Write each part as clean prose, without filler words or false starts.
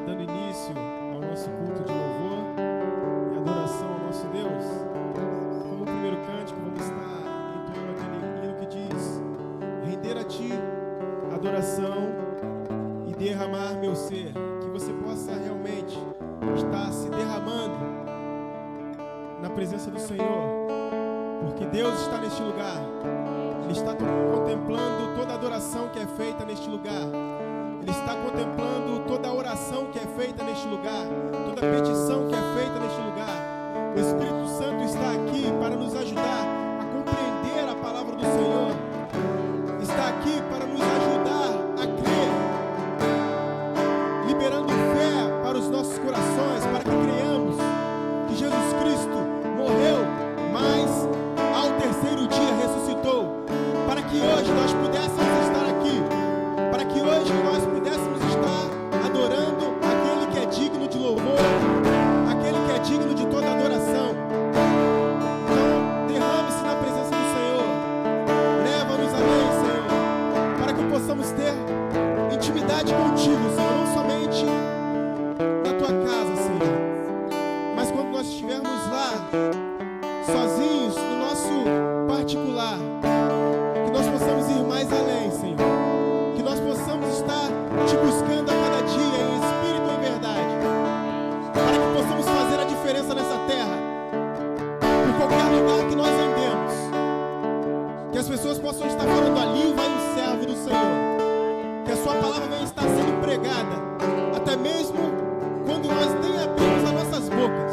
dando início ao nosso culto de louvor e adoração ao nosso Deus. Como o primeiro cântico, vamos estar entoando aquele hino que diz: render a Ti adoração e derramar meu ser. Que você possa realmente estar se derramando na presença do Senhor, porque Deus está neste lugar. Ele está contemplando toda a adoração que é feita neste lugar. Ele está contemplando toda a oração que é feita neste lugar, toda a petição que é feita neste lugar. O Espírito Santo está aqui para nos ajudar a compreender a palavra do Senhor. Está aqui para nos ajudar a crer, liberando fé para os nossos corações, para que creiamos que Jesus Cristo morreu, mas ao terceiro dia ressuscitou, para que hoje nós pudéssemos estar aqui, para que hoje nós pudéssemos estar adorando aquele que é digno de louvor, aquele que é digno de toda adoração. Então, derrame-se na presença do Senhor, leva-nos além, Senhor, para que possamos ter intimidade contigo, Senhor, não somente na tua casa, Senhor, mas quando nós estivermos lá, sozinhos, no nosso particular, que nós possamos ir mais além, Senhor, que nós possamos estar te buscando a cada dia em espírito e em verdade, para que possamos fazer a diferença nessa terra, por qualquer lugar que nós andemos, que as pessoas possam estar falando: ali vai um servo do Senhor, que a sua palavra venha estar sendo pregada, até mesmo quando nós nem abrimos as nossas bocas,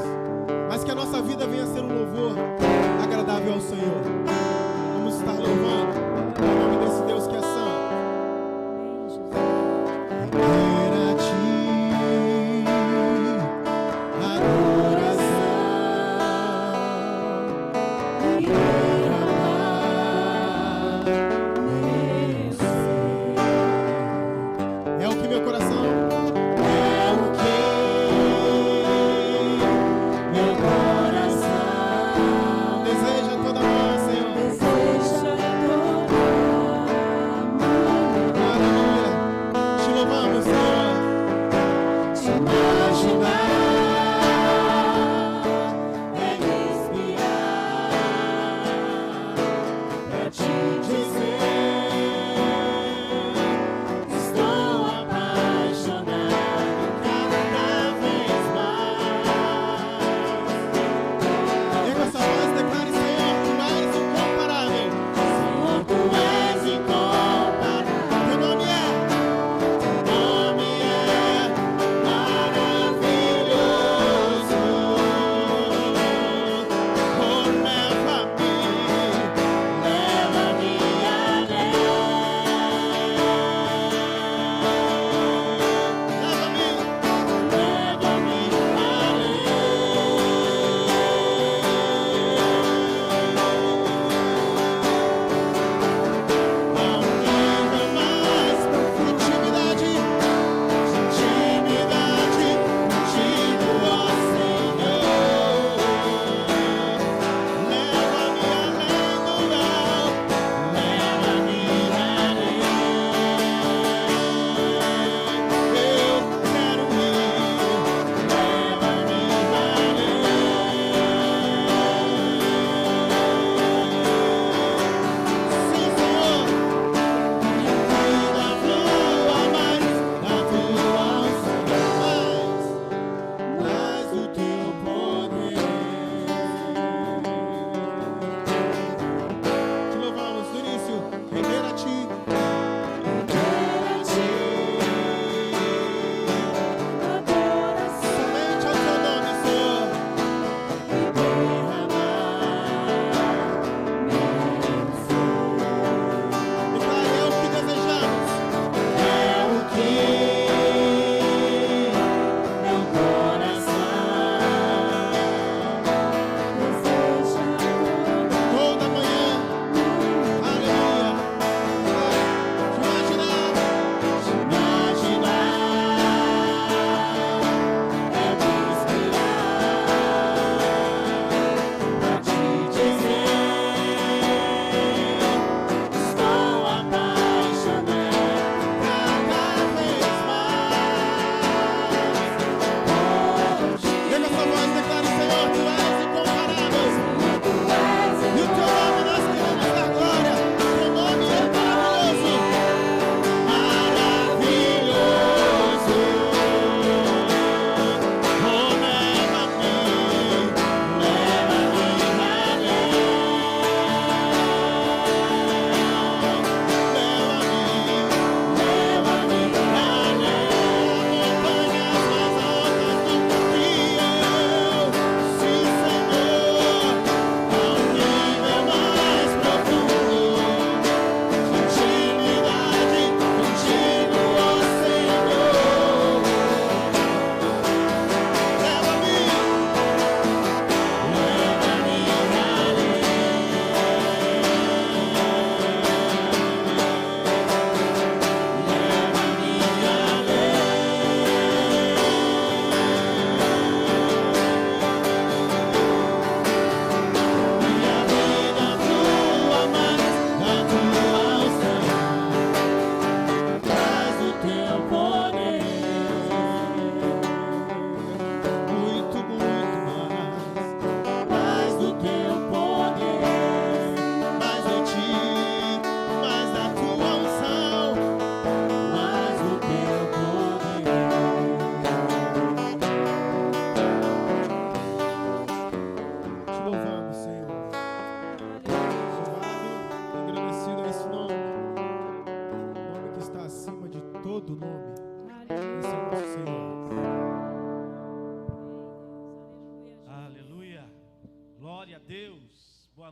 mas que a nossa vida venha a ser um louvor agradável ao Senhor. Vamos estar louvando o nome desse Deus que é santo. Render a Ti adoração e derramar meu ser. É o que meu coração é.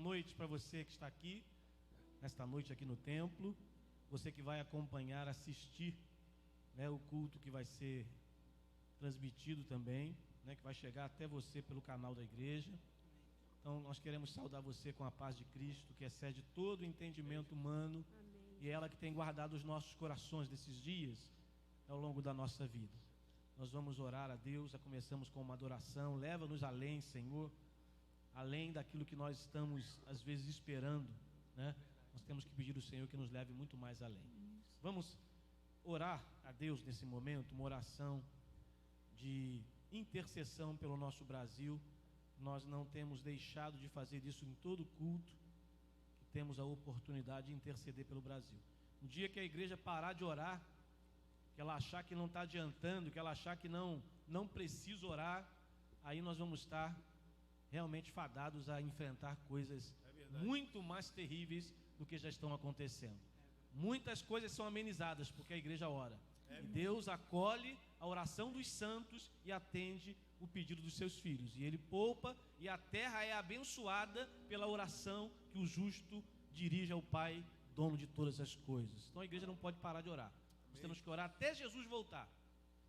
noite para você que está aqui, nesta noite aqui no templo, você que vai acompanhar, assistir, né, o culto que vai ser transmitido também, né, que vai chegar até você pelo canal da igreja. Então nós queremos saudar você com a paz de Cristo, que excede todo o entendimento humano. Amém. E ela que tem guardado os nossos corações desses dias ao longo da nossa vida. Nós vamos orar a Deus, já começamos com uma adoração. Leva-nos além, Senhor, além daquilo que nós estamos às vezes esperando, né? Nós temos que pedir ao Senhor que nos leve muito mais além. Vamos orar a Deus nesse momento, uma oração de intercessão pelo nosso Brasil. Nós não temos deixado de fazer isso em todo culto, que temos a oportunidade de interceder pelo Brasil. No dia que a igreja parar de orar, que ela achar que não está adiantando, que ela achar que não precisa orar, aí nós vamos estar realmente fadados a enfrentar coisas muito mais terríveis do que já estão acontecendo. Muitas coisas são amenizadas porque a igreja ora. E Deus acolhe a oração dos santos e atende o pedido dos seus filhos. E Ele poupa, e a terra é abençoada pela oração que o justo dirige ao Pai, dono de todas as coisas. Então a igreja não pode parar de orar. Nós temos que orar até Jesus voltar.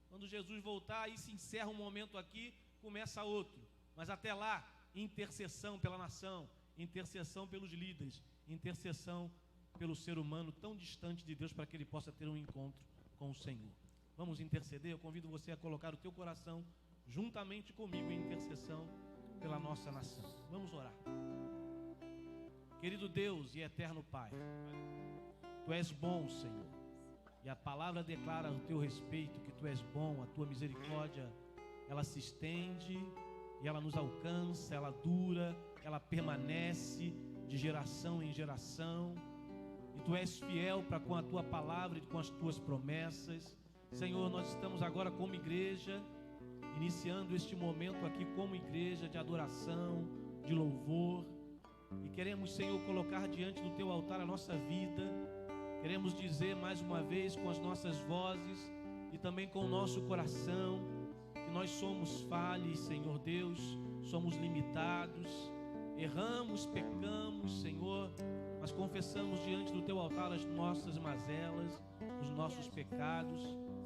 Quando Jesus voltar, aí se encerra um momento aqui, começa outro. Mas até lá, intercessão pela nação, intercessão pelos líderes, intercessão pelo ser humano tão distante de Deus, para que ele possa ter um encontro com o Senhor. Vamos interceder? Eu convido você a colocar o teu coração juntamente comigo em intercessão pela nossa nação. Vamos orar. Querido Deus e eterno Pai, Tu és bom, Senhor. E a palavra declara o teu respeito, que tu és bom, a tua misericórdia, ela se estende e ela nos alcança, ela dura, ela permanece de geração em geração. E tu és fiel para com a tua palavra e com as tuas promessas. Senhor, nós estamos agora como igreja, iniciando este momento aqui como igreja de adoração, de louvor. E queremos, Senhor, colocar diante do teu altar a nossa vida. Queremos dizer mais uma vez com as nossas vozes e também com o nosso coração que nós somos falhos, Senhor Deus, somos limitados, erramos, pecamos, Senhor, mas confessamos diante do Teu altar as nossas mazelas, os nossos pecados.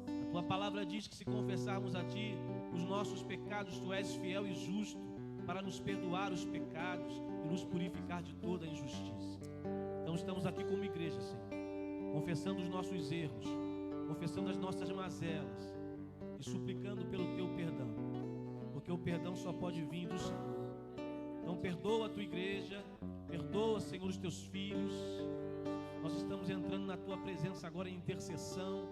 A Tua palavra diz que se confessarmos a Ti os nossos pecados, Tu és fiel e justo para nos perdoar os pecados e nos purificar de toda a injustiça. Então estamos aqui como igreja, Senhor, confessando os nossos erros, confessando as nossas mazelas e suplicando pelo Teu perdão, porque o perdão só pode vir do Senhor. Então perdoa a Tua igreja, perdoa, Senhor, os Teus filhos. Nós estamos entrando na Tua presença agora em intercessão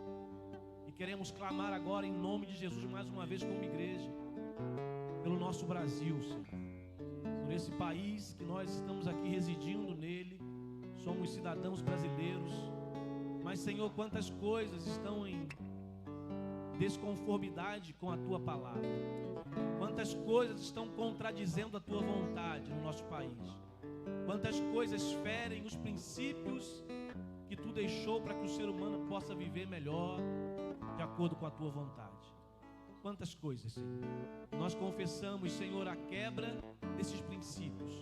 e queremos clamar agora em nome de Jesus mais uma vez como igreja, pelo nosso Brasil, Senhor, por esse país que nós estamos aqui residindo nele, somos cidadãos brasileiros. Mas, Senhor, quantas coisas estão em desconformidade com a Tua palavra. Quantas coisas estão contradizendo a Tua vontade no nosso país. Quantas coisas ferem os princípios que Tu deixou para que o ser humano possa viver melhor, de acordo com a Tua vontade. Quantas coisas, Senhor. Nós confessamos, Senhor, a quebra desses princípios.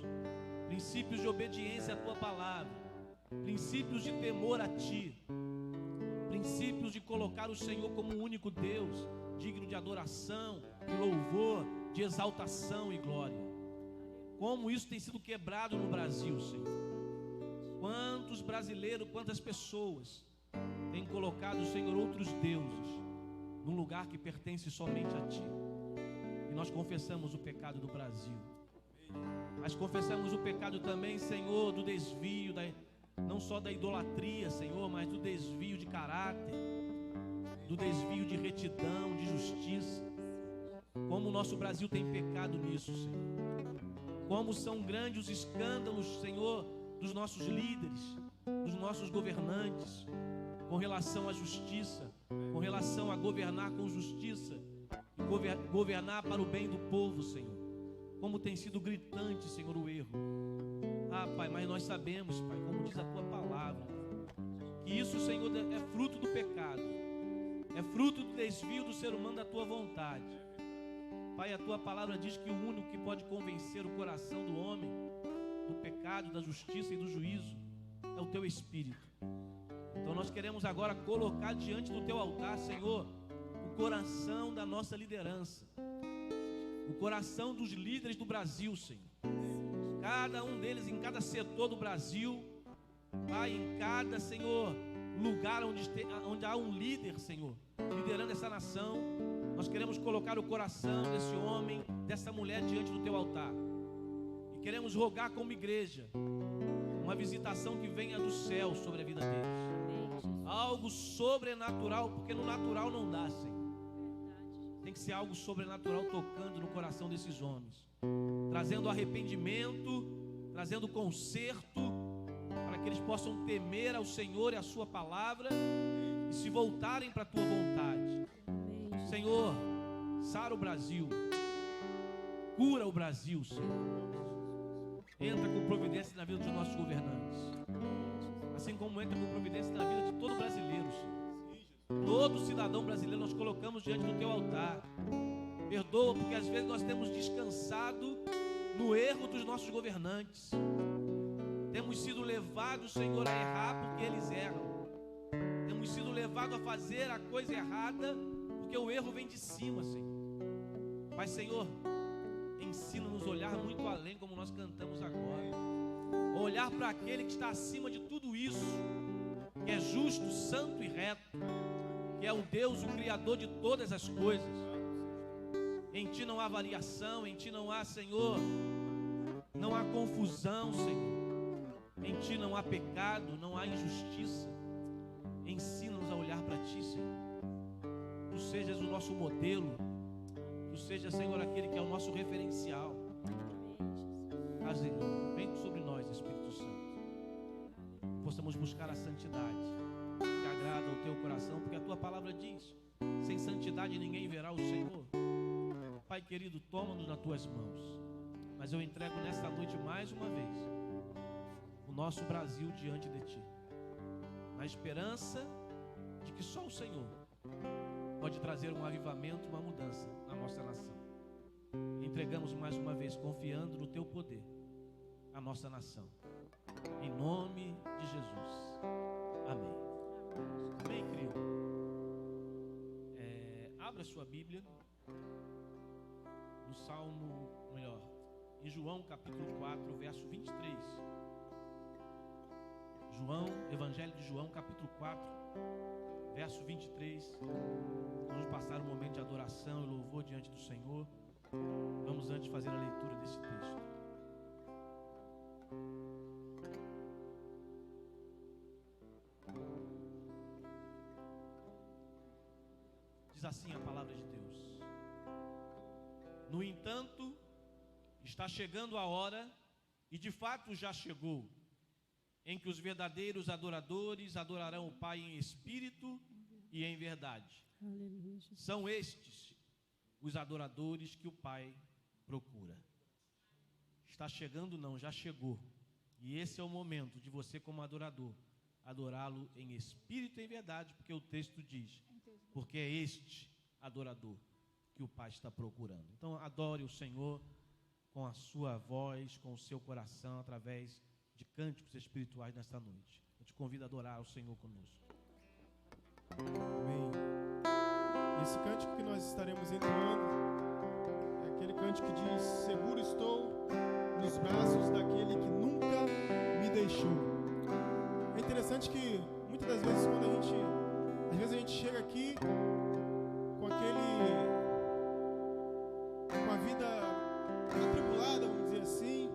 Princípios de obediência à Tua palavra. Princípios de temor a Ti, princípios de colocar o Senhor como o único Deus, digno de adoração, de louvor, de exaltação e glória. Como isso tem sido quebrado no Brasil, Senhor. Quantos brasileiros, quantas pessoas têm colocado, Senhor, outros deuses num lugar que pertence somente a Ti. E nós confessamos o pecado do Brasil. Mas confessamos o pecado também, Senhor, do desvio, não só da idolatria, Senhor, mas do desvio de caráter, do desvio de retidão, de justiça. Como o nosso Brasil tem pecado nisso, Senhor. Como são grandes os escândalos, Senhor, dos nossos líderes, dos nossos governantes, com relação à justiça, com relação a governar com justiça e governar para o bem do povo, Senhor. Como tem sido gritante, Senhor, o erro. Ah, Pai, mas nós sabemos, Pai, como diz a Tua palavra, que isso, Senhor, é fruto do pecado, é fruto do desvio do ser humano da Tua vontade. Pai, a Tua palavra diz que o único que pode convencer o coração do homem do pecado, da justiça e do juízo é o teu Espírito. Então nós queremos agora colocar diante do teu altar, Senhor, o coração da nossa liderança, o coração dos líderes do Brasil, Senhor. Cada um deles em cada setor do Brasil, Pai, em cada, Senhor, lugar onde há um líder, Senhor, liderando essa nação. Nós queremos colocar o coração desse homem, dessa mulher diante do teu altar. E queremos rogar como igreja uma visitação que venha do céu sobre a vida deles. Algo sobrenatural, porque no natural não dá, Senhor. Tem que ser algo sobrenatural tocando no coração desses homens, trazendo arrependimento, trazendo conserto, para que eles possam temer ao Senhor e a sua palavra e se voltarem para a tua vontade. Senhor, sara o Brasil, cura o Brasil, Senhor. Entra com providência na vida dos nossos governantes, assim como entra com providência na vida de todo brasileiro, Senhor. Todo cidadão brasileiro nós colocamos diante do teu altar. Perdoa, porque às vezes nós temos descansado no erro dos nossos governantes. Temos sido levados, Senhor, a errar porque eles erram. Temos sido levados a fazer a coisa errada porque o erro vem de cima, Senhor. Pai, Senhor, ensina-nos a olhar muito além, como nós cantamos agora. Olhar para aquele que está acima de tudo isso, que é justo, santo e reto, que é o Deus, o Criador de todas as coisas. Em Ti não há variação, em Ti não há, Senhor, não há confusão, Senhor. Em Ti não há pecado, não há injustiça. Ensina-nos a olhar para Ti, Senhor. Tu sejas o nosso modelo, Tu sejas, Senhor, aquele que é o nosso referencial. Senhor, vem sobre nós, Espírito Santo. Possamos buscar a santidade que agrada ao Teu coração, porque a Tua palavra diz: sem santidade ninguém verá o Senhor. Pai querido, toma-nos nas Tuas mãos. Mas eu entrego nesta noite mais uma vez o nosso Brasil diante de Ti, na esperança de que só o Senhor pode trazer um avivamento, uma mudança na nossa nação. Entregamos mais uma vez, confiando no Teu poder, a nossa nação. Em nome de Jesus. Amém. Amém, querido? Abra sua Bíblia no Salmo, em João capítulo 4, verso 23. Evangelho de João capítulo 4, verso 23. Vamos passar um momento de adoração e louvor diante do Senhor. Vamos antes fazer a leitura desse texto. Diz assim a palavra de Deus: no entanto, está chegando a hora, e de fato já chegou, em que os verdadeiros adoradores adorarão o Pai em espírito e em verdade. Aleluia. São estes os adoradores que o Pai procura. Está chegando, não, já chegou. E esse é o momento de você, como adorador, adorá-lo em espírito e em verdade, porque o texto diz: porque é este adorador que o Pai está procurando. Então adore o Senhor com a sua voz, com o seu coração, através de cânticos espirituais nesta noite. Eu te convido a adorar o Senhor conosco. Amém. Esse cântico que nós estaremos entoando é aquele cântico que diz: seguro estou nos braços daquele que nunca me deixou. É interessante que muitas das vezes às vezes a gente chega aqui com a vida atribulada, vamos dizer assim.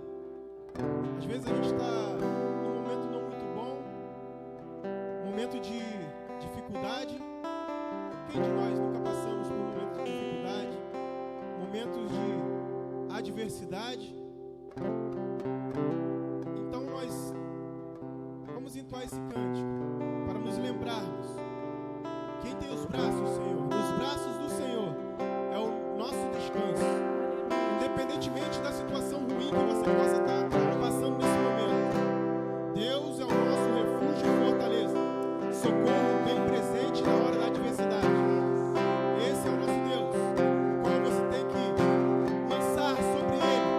Às vezes a gente está num momento não muito bom, momento de dificuldade. Quem de nós nunca passamos por momentos de dificuldade, momentos de adversidade? Então nós vamos entoar esse cântico para nos lembrarmos: quem tem os braços, Senhor, nos braços do Senhor é o nosso descanso. Independentemente da situação ruim que você possa estar passando nesse momento, Deus é o nosso refúgio e fortaleza, socorro bem presente na hora da adversidade. Esse é o nosso Deus, qual você tem que lançar sobre Ele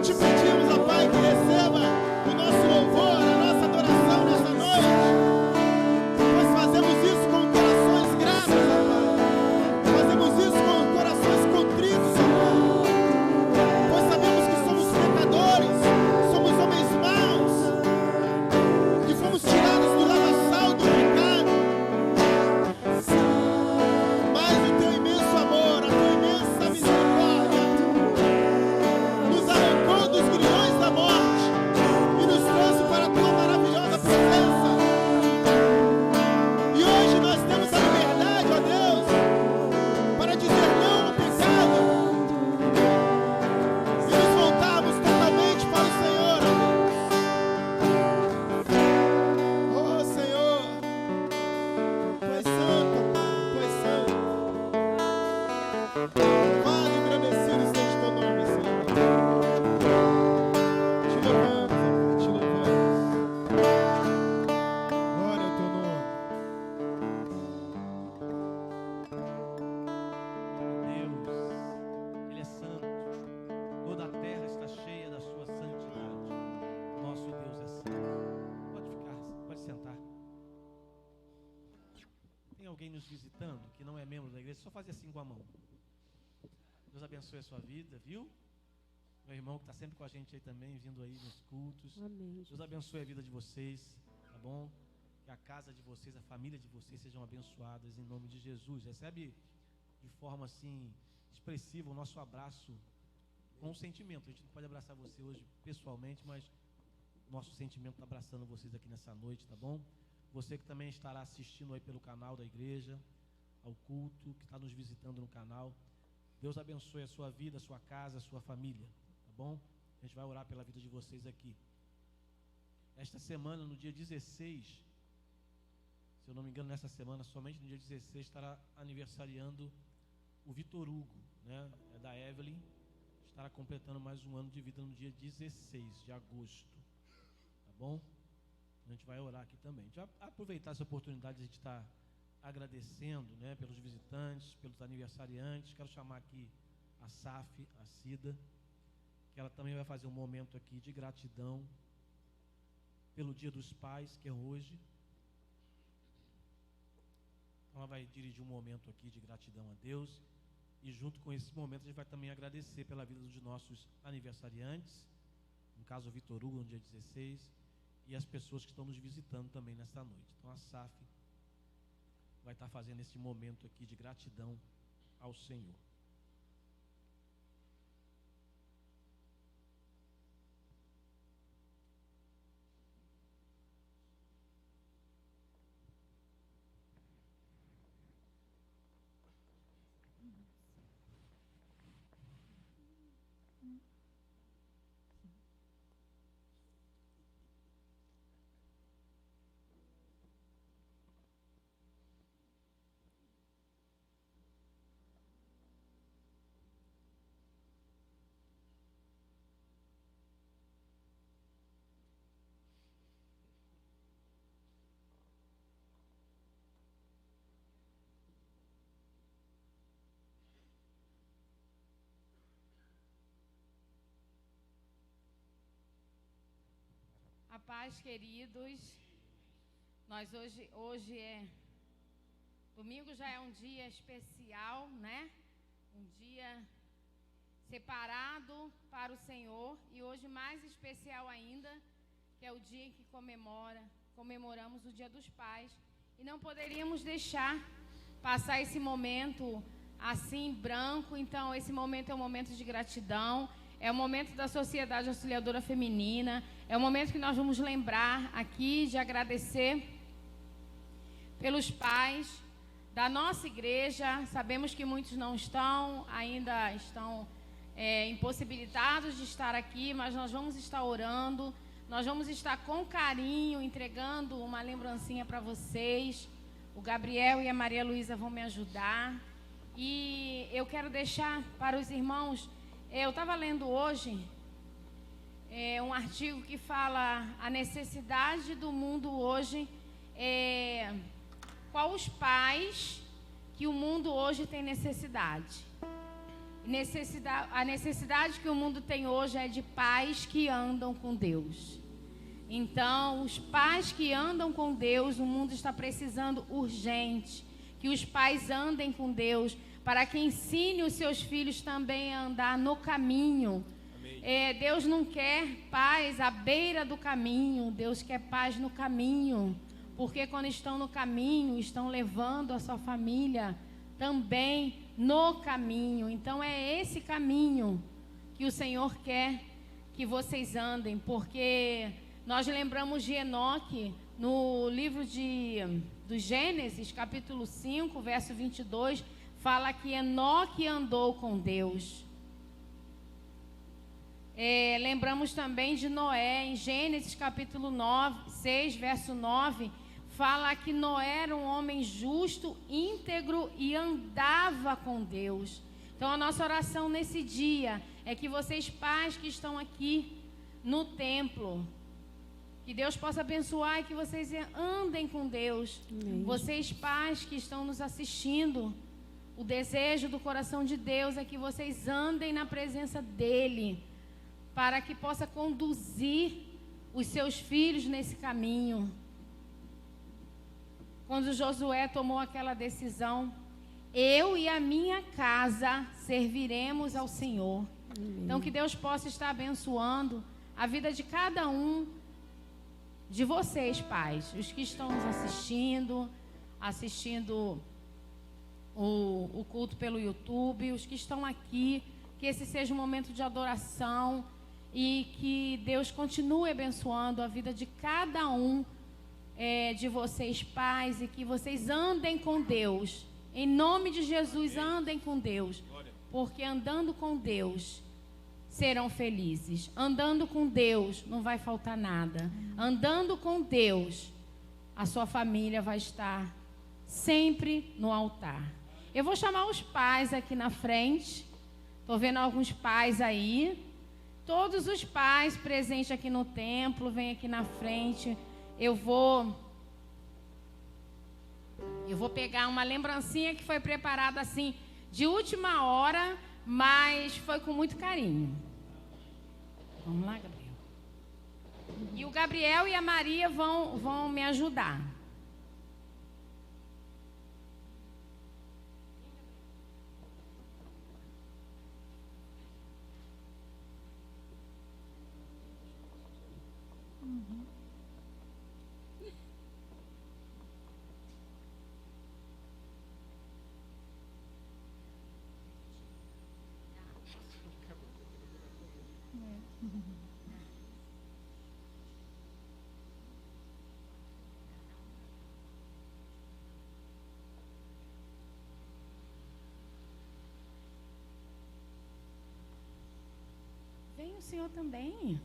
te pedimos, ó Pai, que receba o nosso louvor, a nossa adoração nessa noite. Nós fazemos isso com corações gratos, ó Pai. Fazemos isso com corações contritos, ó Pai. Pois sabemos que somos pecadores, somos homens maus, que fomos tirados do lamaçal do pecado. Mas o teu imenso amor, a tua imensa misericórdia nos arrancou dos grilhões da morte e nos trouxe para a tua maravilhosa presença. E hoje nós temos a liberdade, ó Deus, para dizer não ao pecado e nos voltarmos totalmente para o Senhor, ó Deus. Oh Senhor, Tu és santo, Pai, Tu és santo. Louvado e engrandecido seja o teu nome, Senhor. Te louvamos, ó Pai, te louvamos. Glória ao teu nome. Deus, Ele é santo. Toda a terra está cheia da sua santidade. Nosso Deus é santo. Pode ficar, pode sentar. Tem alguém nos visitando que não é membro da igreja? Só fazer assim com a mão. Deus abençoe a sua vida, viu? Meu irmão que está sempre com a gente aí também, vindo aí nos cultos. Amém. Deus abençoe a vida de vocês, tá bom? Que a casa de vocês, a família de vocês sejam abençoadas em nome de Jesus. Recebe de forma assim expressiva o nosso abraço com um sentimento. A gente não pode abraçar você hoje pessoalmente, mas nosso sentimento está abraçando vocês aqui nessa noite, tá bom? Você que também estará assistindo aí pelo canal da igreja, ao culto, que está nos visitando no canal. Deus abençoe a sua vida, a sua casa, a sua família, tá bom? A gente vai orar pela vida de vocês aqui. Esta semana, no dia 16, se eu não me engano, nessa semana, somente no dia 16, estará aniversariando o Vitor Hugo, né? É da Evelyn, estará completando mais um ano de vida no dia 16 de agosto, tá bom? A gente vai orar aqui também. A gente vai aproveitar essa oportunidade de a gente estar agradecendo, né, pelos visitantes, pelos aniversariantes. Quero chamar aqui a Saf, a Cida, que ela também vai fazer um momento aqui de gratidão pelo Dia dos Pais, que é hoje. Ela vai dirigir um momento aqui de gratidão a Deus. E junto com esse momento a gente vai também agradecer pela vida dos nossos aniversariantes, no caso o Vitor Hugo no dia 16, e as pessoas que estão nos visitando também nesta noite. Então a Saf vai estar fazendo esse momento aqui de gratidão ao Senhor. A paz, queridos. Nós hoje é domingo, já é um dia especial, né? Um dia separado para o Senhor, e hoje mais especial ainda, que é o dia em que comemoramos o Dia dos Pais, e não poderíamos deixar passar esse momento assim branco. Então esse momento é um momento de gratidão. É o momento da Sociedade Auxiliadora Feminina. É o momento que nós vamos lembrar aqui de agradecer pelos pais da nossa igreja. Sabemos que muitos ainda estão impossibilitados de estar aqui, mas nós vamos estar orando. Nós vamos estar com carinho entregando uma lembrancinha para vocês. O Gabriel e a Maria Luísa vão me ajudar. E eu quero deixar para os irmãos. Eu estava lendo hoje um artigo que fala a necessidade do mundo hoje, qual os pais que o mundo hoje tem necessidade. A necessidade que o mundo tem hoje é de pais que andam com Deus. Então, os pais que andam com Deus, o mundo está precisando urgente que os pais andem com Deus, para que ensine os seus filhos também a andar no caminho. Deus não quer pais à beira do caminho, Deus quer pais no caminho, porque quando estão no caminho, estão levando a sua família também no caminho. Então é esse caminho que o Senhor quer que vocês andem, porque nós lembramos de Enoque no livro do Gênesis, capítulo 5, verso 22, fala que Enoque andou com Deus. Lembramos também de Noé, em Gênesis capítulo 6, verso 9, fala que Noé era um homem justo, íntegro e andava com Deus. Então a nossa oração nesse dia é que vocês pais que estão aqui no templo, que Deus possa abençoar e que vocês andem com Deus. Amém. Vocês pais que estão nos assistindo, o desejo do coração de Deus é que vocês andem na presença dEle, para que possa conduzir os seus filhos nesse caminho. Quando Josué tomou aquela decisão, eu e a minha casa serviremos ao Senhor. Então que Deus possa estar abençoando a vida de cada um de vocês, pais, os que estão nos assistindo o culto pelo YouTube, os que estão aqui, que esse seja um momento de adoração e que Deus continue abençoando a vida de cada um de vocês, pais, e que vocês andem com Deus. Em nome de Jesus, andem com Deus, porque andando com Deus serão felizes. Andando com Deus não vai faltar nada. Andando com Deus, a sua família vai estar sempre no altar. Eu vou chamar os pais aqui na frente. Estou vendo alguns pais aí. Todos os pais presentes aqui no templo, vem aqui na frente. Eu vou pegar uma lembrancinha que foi preparada assim de última hora, mas foi com muito carinho. Vamos lá, Gabriel. E o Gabriel e a Maria vão me ajudar. Vem o Senhor também.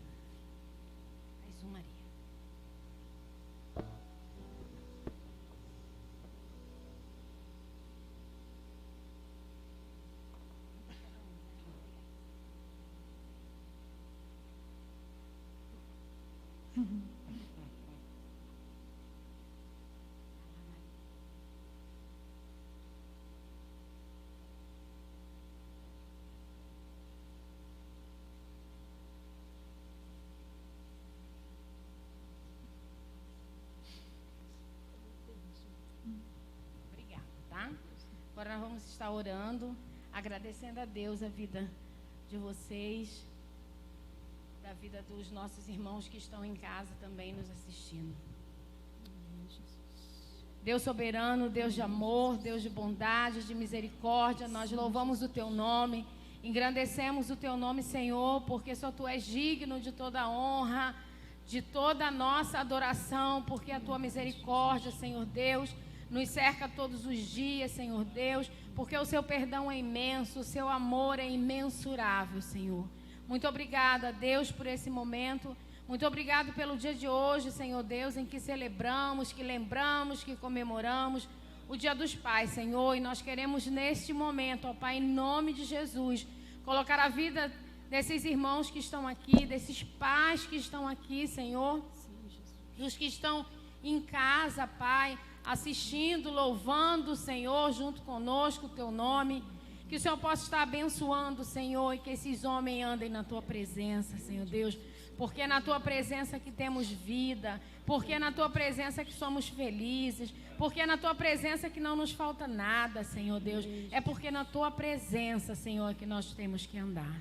Mais um, Maria. Agora nós vamos estar orando, agradecendo a Deus a vida de vocês, da vida dos nossos irmãos que estão em casa também nos assistindo. Deus soberano, Deus de amor, Deus de bondade, de misericórdia, nós louvamos o Teu nome, engrandecemos o Teu nome, Senhor, porque só Tu és digno de toda a honra, de toda a nossa adoração, porque a Tua misericórdia, Senhor Deus, nos cerca todos os dias, Senhor Deus, porque o Seu perdão é imenso, o Seu amor é imensurável, Senhor. Muito obrigada, Deus, por esse momento. Muito obrigado pelo dia de hoje, Senhor Deus, em que celebramos, que lembramos, que comemoramos o Dia dos Pais, Senhor. E nós queremos neste momento, ó Pai, em nome de Jesus, colocar a vida desses irmãos que estão aqui, desses pais que estão aqui, Senhor, dos que estão em casa, Pai, assistindo, louvando o Senhor junto conosco, o Teu nome. Que o Senhor possa estar abençoando, Senhor, e que esses homens andem na tua presença, Senhor Deus. Porque é na tua presença que temos vida, porque é na tua presença que somos felizes, porque é na tua presença que não nos falta nada, Senhor Deus. É porque na tua presença, Senhor, que nós temos que andar.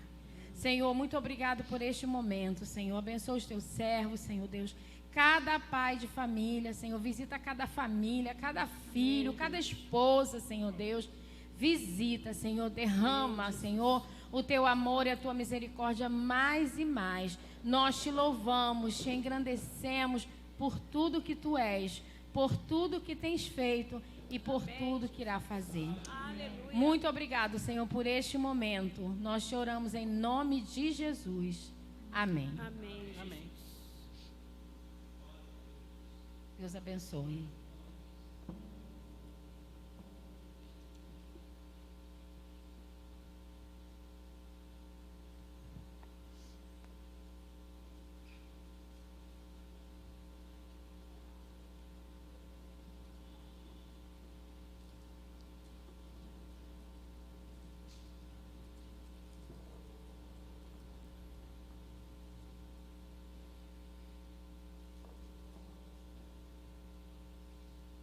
Senhor, muito obrigado por este momento, Senhor. Abençoa os teus servos, Senhor Deus. Cada pai de família, Senhor, visita cada família, cada filho, cada esposa, Senhor Deus. Visita, Senhor, derrama, Senhor, o teu amor e a tua misericórdia mais e mais. Nós te louvamos, te engrandecemos por tudo que tu és, por tudo que tens feito e por tudo que irá fazer. Aleluia. Muito obrigado, Senhor, por este momento. Nós te oramos em nome de Jesus. Amém. Amém. Amém. Deus abençoe.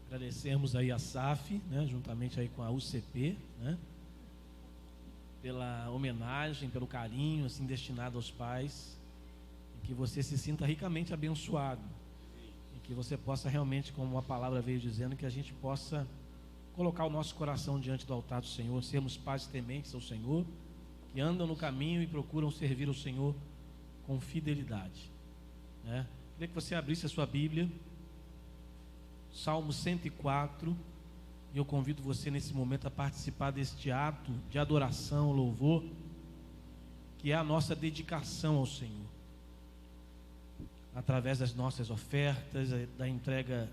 Agradecemos aí a SAF, né, juntamente aí com a UCP, né, pela homenagem, pelo carinho assim destinado aos pais, e que você se sinta ricamente abençoado, e que você possa realmente, como a palavra veio dizendo, que a gente possa colocar o nosso coração diante do altar do Senhor, sermos pais tementes ao Senhor, que andam no caminho e procuram servir o Senhor com fidelidade, né? Queria que você abrisse a sua Bíblia, Salmo 104, e eu convido você nesse momento a participar deste ato de adoração, louvor, que é a nossa dedicação ao Senhor, através das nossas ofertas, da entrega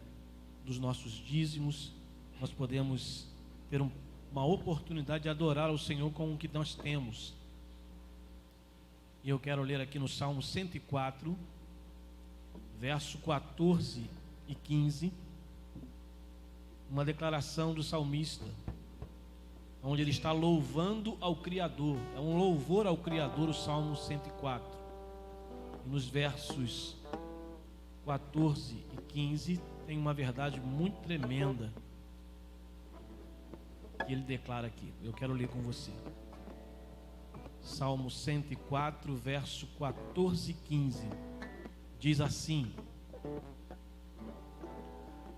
dos nossos dízimos, nós podemos ter uma oportunidade de adorar ao Senhor com o que nós temos. E eu quero ler aqui no Salmo 104, verso 14 e 15, uma declaração do salmista, onde ele está louvando ao Criador. É um louvor ao Criador, o Salmo 104. E nos versos 14 e 15 tem uma verdade muito tremenda que ele declara aqui. Eu quero ler com você. Salmo 104, verso 14 e 15. Diz assim: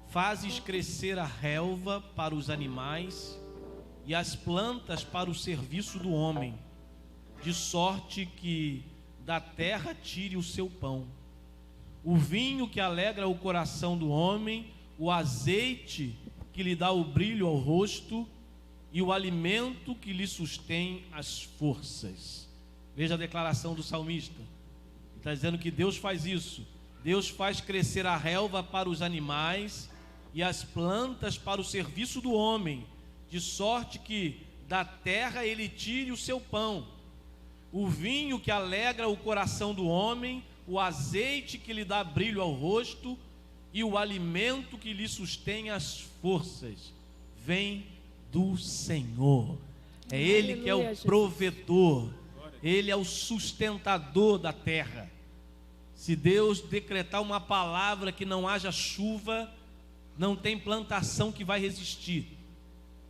Fazes crescer a relva para os animais e as plantas para o serviço do homem, de sorte que da terra tire o seu pão. O vinho que alegra o coração do homem, o azeite que lhe dá o brilho ao rosto e o alimento que lhe sustém as forças. Veja a declaração do salmista. Ele está dizendo que Deus faz isso. Deus faz crescer a relva para os animais e as plantas para o serviço do homem, de sorte que da terra ele tire o seu pão. O vinho que alegra o coração do homem, o azeite que lhe dá brilho ao rosto e o alimento que lhe sustém as forças, vem do Senhor. É Ele que é o provedor, Ele é o sustentador da terra. Se Deus decretar uma palavra que não haja chuva, não tem plantação que vai resistir.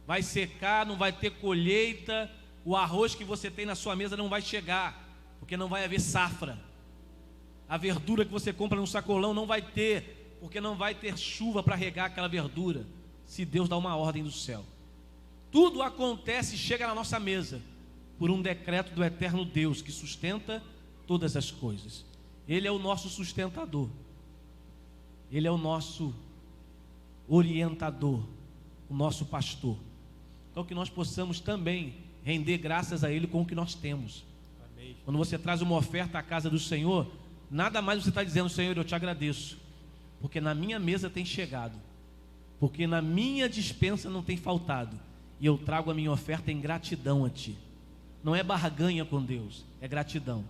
Vai secar, não vai ter colheita, o arroz que você tem na sua mesa não vai chegar, porque não vai haver safra. A verdura que você compra no sacolão não vai ter, porque não vai ter chuva para regar aquela verdura, se Deus dá uma ordem do céu. Tudo acontece e chega na nossa mesa por um decreto do eterno Deus que sustenta todas as coisas. Ele é o nosso sustentador, Ele é o nosso orientador, o nosso pastor. Então que nós possamos também render graças a Ele com o que nós temos. Amém. Quando você traz uma oferta à casa do Senhor, nada mais você está dizendo: Senhor, eu te agradeço, porque na minha mesa tem chegado, porque na minha despensa não tem faltado, e eu trago a minha oferta em gratidão a Ti. Não é barganha com Deus, é gratidão.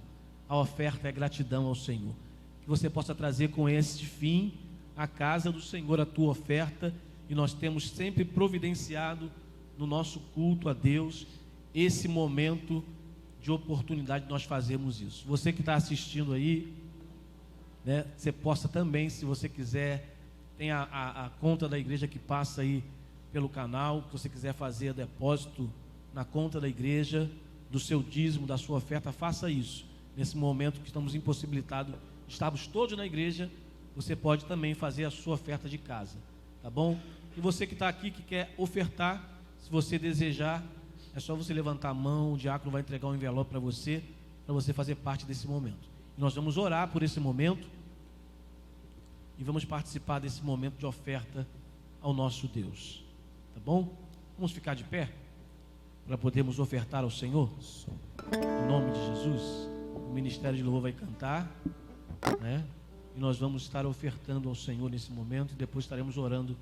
A oferta é gratidão ao Senhor. Que você possa trazer com este fim à casa do Senhor a tua oferta, e nós temos sempre providenciado no nosso culto a Deus esse momento de oportunidade de nós fazermos isso. Você que está assistindo aí, né, você possa também, se você quiser, tem a conta da igreja que passa aí pelo canal, se você quiser fazer depósito na conta da igreja, do seu dízimo, da sua oferta, faça isso. Nesse momento que estamos impossibilitados, estamos todos na igreja, você pode também fazer a sua oferta de casa, tá bom? E você que está aqui, que quer ofertar, se você desejar, é só você levantar a mão, o diácono vai entregar um envelope para você fazer parte desse momento. E nós vamos orar por esse momento e vamos participar desse momento de oferta ao nosso Deus, tá bom? Vamos ficar de pé para podermos ofertar ao Senhor, em nome de Jesus. O Ministério de Louvor vai cantar, né? E nós vamos estar ofertando ao Senhor nesse momento e depois estaremos orando,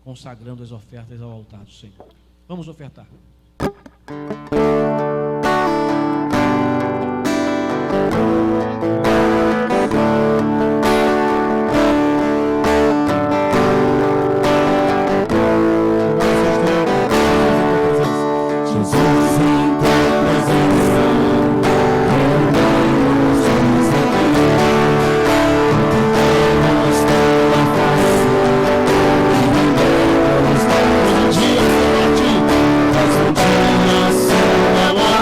consagrando as ofertas ao altar do Senhor. Vamos ofertar. Nossa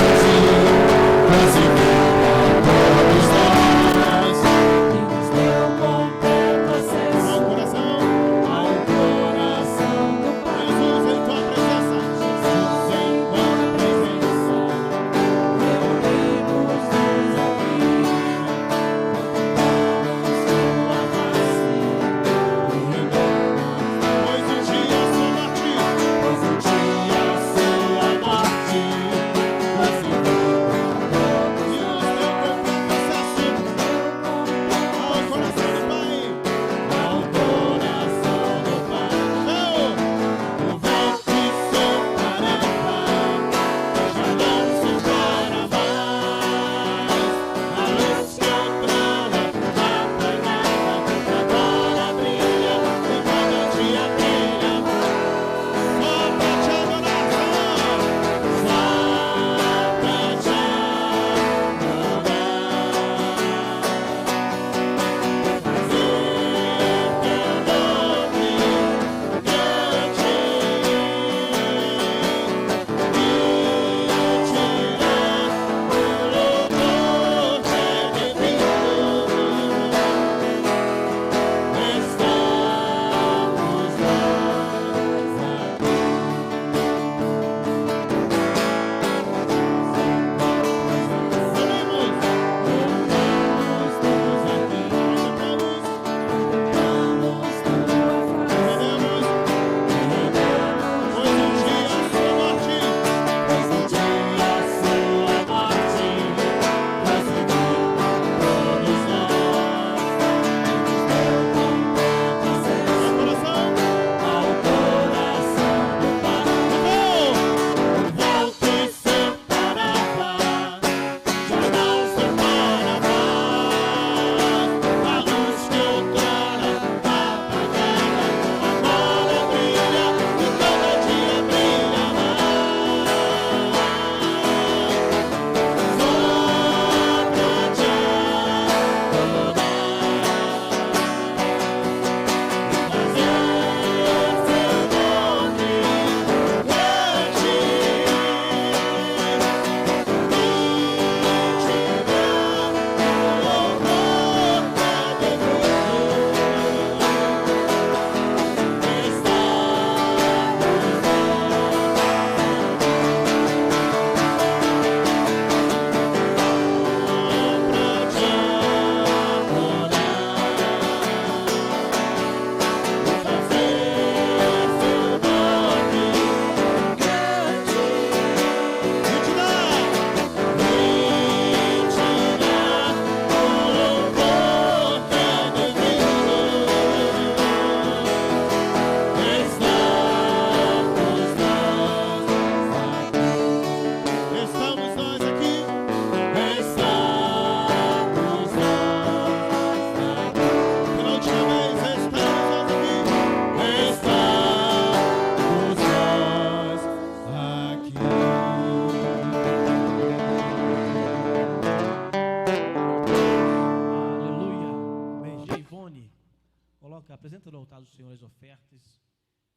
coloca, apresenta no altar do Senhor as ofertas,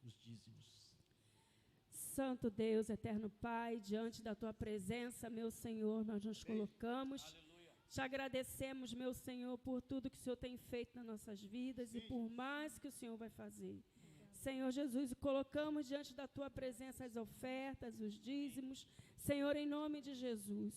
os dízimos. Santo Deus, eterno Pai, diante da Tua presença, meu Senhor, nós nos colocamos. Aleluia. Te agradecemos, meu Senhor, por tudo que o Senhor tem feito nas nossas vidas e por mais que o Senhor vai fazer. Senhor Jesus, colocamos diante da Tua presença as ofertas, os dízimos. Senhor, em nome de Jesus,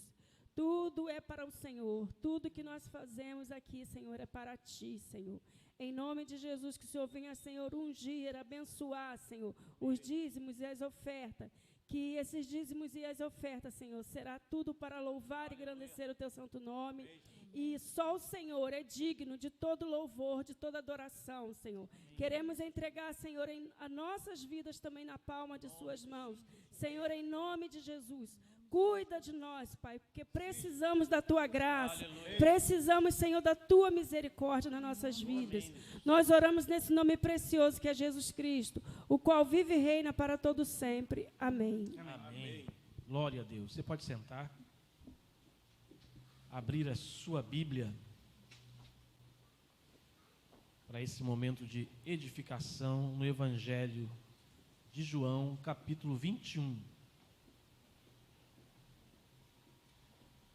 tudo é para o Senhor. Tudo que nós fazemos aqui, Senhor, é para Ti, Senhor. Em nome de Jesus, que o Senhor venha, Senhor, ungir, abençoar, Senhor, os dízimos e as ofertas. Que esses dízimos e as ofertas, Senhor, será tudo para louvar e engrandecer o Teu santo nome. E só o Senhor é digno de todo louvor, de toda adoração, Senhor. Queremos entregar, Senhor, as nossas vidas também na palma de Suas mãos. Senhor, em nome de Jesus, cuida de nós, Pai, porque precisamos da Tua graça. Aleluia. Precisamos, Senhor, da Tua misericórdia nas nossas vidas. Amém. Nós oramos nesse nome precioso que é Jesus Cristo, o qual vive e reina para todo sempre. Amém. Amém. Glória a Deus. Você pode sentar. Abrir a sua Bíblia para esse momento de edificação no Evangelho de João, capítulo 21.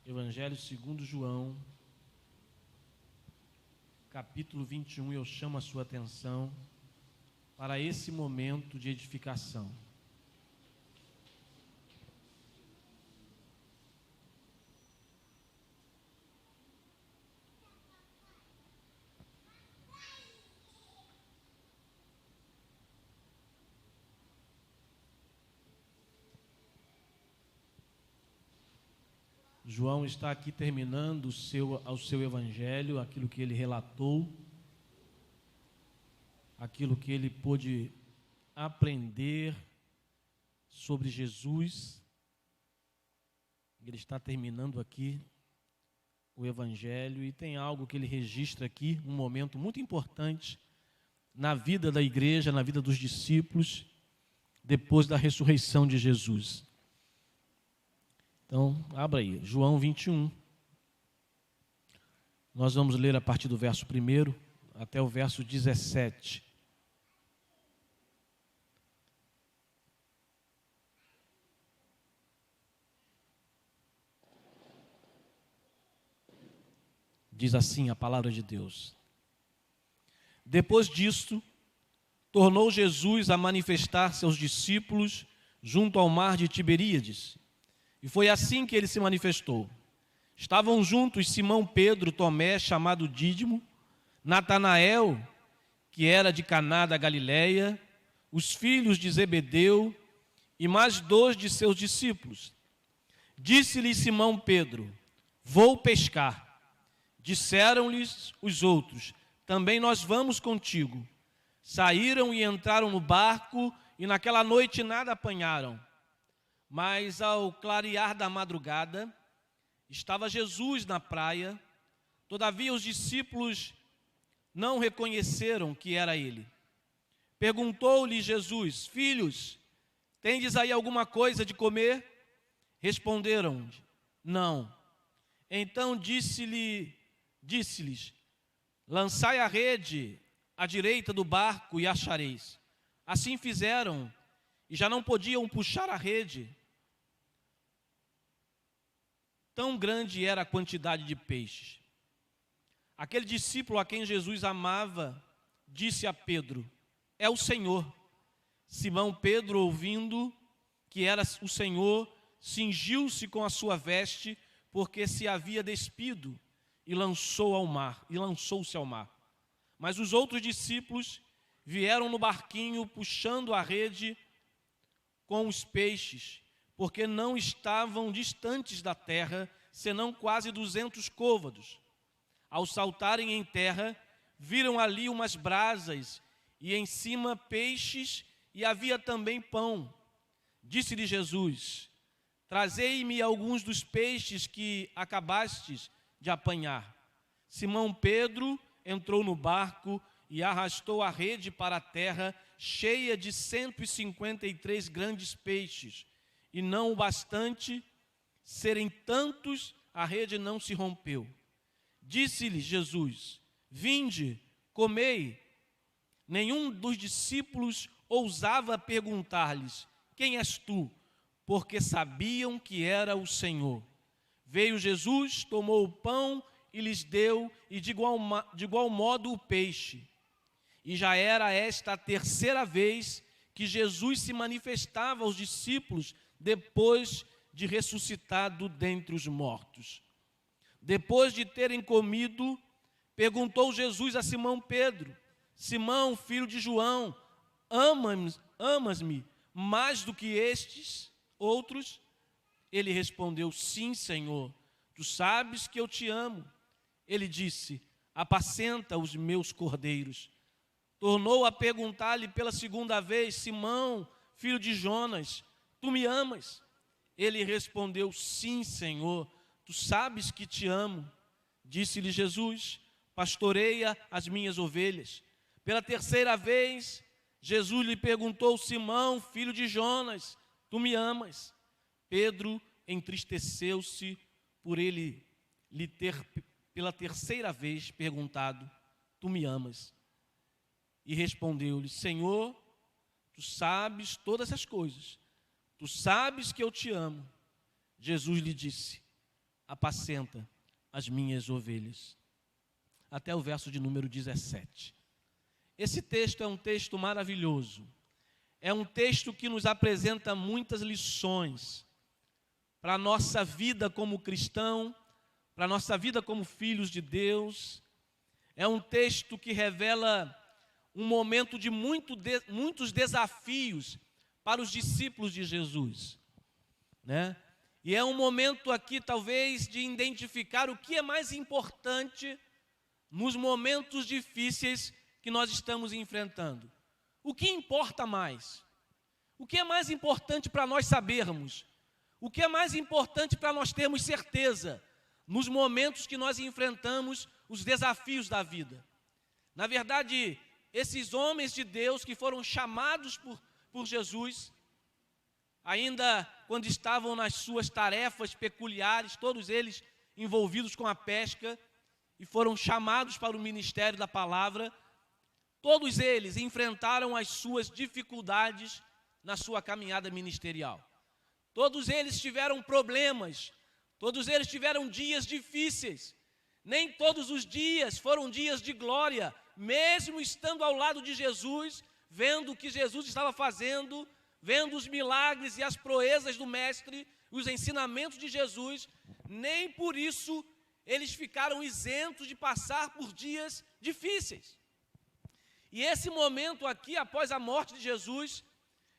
Evangelho segundo João, capítulo 21, eu chamo a sua atenção para esse momento de edificação. João está aqui terminando o seu evangelho, aquilo que ele relatou, aquilo que ele pôde aprender sobre Jesus. Ele está terminando aqui o evangelho e tem algo que ele registra aqui, um momento muito importante na vida da igreja, na vida dos discípulos, depois da ressurreição de Jesus. Então, abra aí, João 21. Nós vamos ler a partir do verso 1 até o verso 17. Diz assim a palavra de Deus. Depois disto, tornou Jesus a manifestar-se aos discípulos junto ao mar de Tiberíades. E foi assim que ele se manifestou. Estavam juntos Simão Pedro, Tomé, chamado Dídimo, Natanael, que era de Caná da Galileia, os filhos de Zebedeu e mais 2 de seus discípulos. Disse-lhe Simão Pedro: vou pescar. Disseram-lhes os outros: também nós vamos contigo. Saíram e entraram no barco e naquela noite nada apanharam. Mas ao clarear da madrugada, estava Jesus na praia. Todavia os discípulos não reconheceram que era ele. Perguntou-lhe Jesus: filhos, tendes aí alguma coisa de comer? Responderam: não. Então disse-lhes: lançai a rede à direita do barco e achareis. Assim fizeram e já não podiam puxar a rede. Tão grande era a quantidade de peixes. Aquele discípulo a quem Jesus amava disse a Pedro: é o Senhor. Simão Pedro, ouvindo que era o Senhor, cingiu-se com a sua veste, porque se havia despido, e lançou-se ao mar. Mas os outros discípulos vieram no barquinho, puxando a rede com os peixes, porque não estavam distantes da terra, senão quase 200 côvados. Ao saltarem em terra, viram ali umas brasas, e em cima peixes, e havia também pão. Disse-lhe Jesus: trazei-me alguns dos peixes que acabastes de apanhar. Simão Pedro entrou no barco e arrastou a rede para a terra, cheia de 153 grandes peixes. E não o bastante, serem tantos, a rede não se rompeu. Disse-lhe Jesus: vinde, comei. Nenhum dos discípulos ousava perguntar-lhes: quem és tu? Porque sabiam que era o Senhor. Veio Jesus, tomou o pão e lhes deu, e de igual modo o peixe. E já era esta a terceira vez que Jesus se manifestava aos discípulos depois de ressuscitado dentre os mortos. Depois de terem comido, perguntou Jesus a Simão Pedro: Simão, filho de João, amas-me mais do que estes outros? Ele respondeu: sim, Senhor, tu sabes que eu te amo. Ele disse: apacenta os meus cordeiros. Tornou a perguntar-lhe pela segunda vez: Simão, filho de Jonas, tu me amas? Ele respondeu: sim, Senhor, tu sabes que te amo. Disse-lhe Jesus: pastoreia as minhas ovelhas. Pela terceira vez, Jesus lhe perguntou: Simão, filho de Jonas, tu me amas? Pedro entristeceu-se por ele lhe ter pela terceira vez perguntado: tu me amas? E respondeu-lhe: Senhor, tu sabes todas as coisas, tu sabes que eu te amo. Jesus lhe disse: apacenta as minhas ovelhas. Até o verso de número 17. Esse texto é um texto maravilhoso. É um texto que nos apresenta muitas lições para a nossa vida como cristão, para a nossa vida como filhos de Deus. É um texto que revela um momento de muitos desafios para os discípulos de Jesus, né? E é um momento aqui, talvez, de identificar o que é mais importante nos momentos difíceis que nós estamos enfrentando. O que importa mais? O que é mais importante para nós sabermos? O que é mais importante para nós termos certeza nos momentos que nós enfrentamos os desafios da vida? Na verdade, esses homens de Deus que foram chamados por Jesus, ainda quando estavam nas suas tarefas peculiares, todos eles envolvidos com a pesca, e foram chamados para o ministério da palavra, todos eles enfrentaram as suas dificuldades na sua caminhada ministerial. Todos eles tiveram problemas, todos eles tiveram dias difíceis. Nem todos os dias foram dias de glória, mesmo estando ao lado de Jesus, vendo o que Jesus estava fazendo, vendo os milagres e as proezas do Mestre, os ensinamentos de Jesus, nem por isso eles ficaram isentos de passar por dias difíceis. E esse momento aqui, após a morte de Jesus,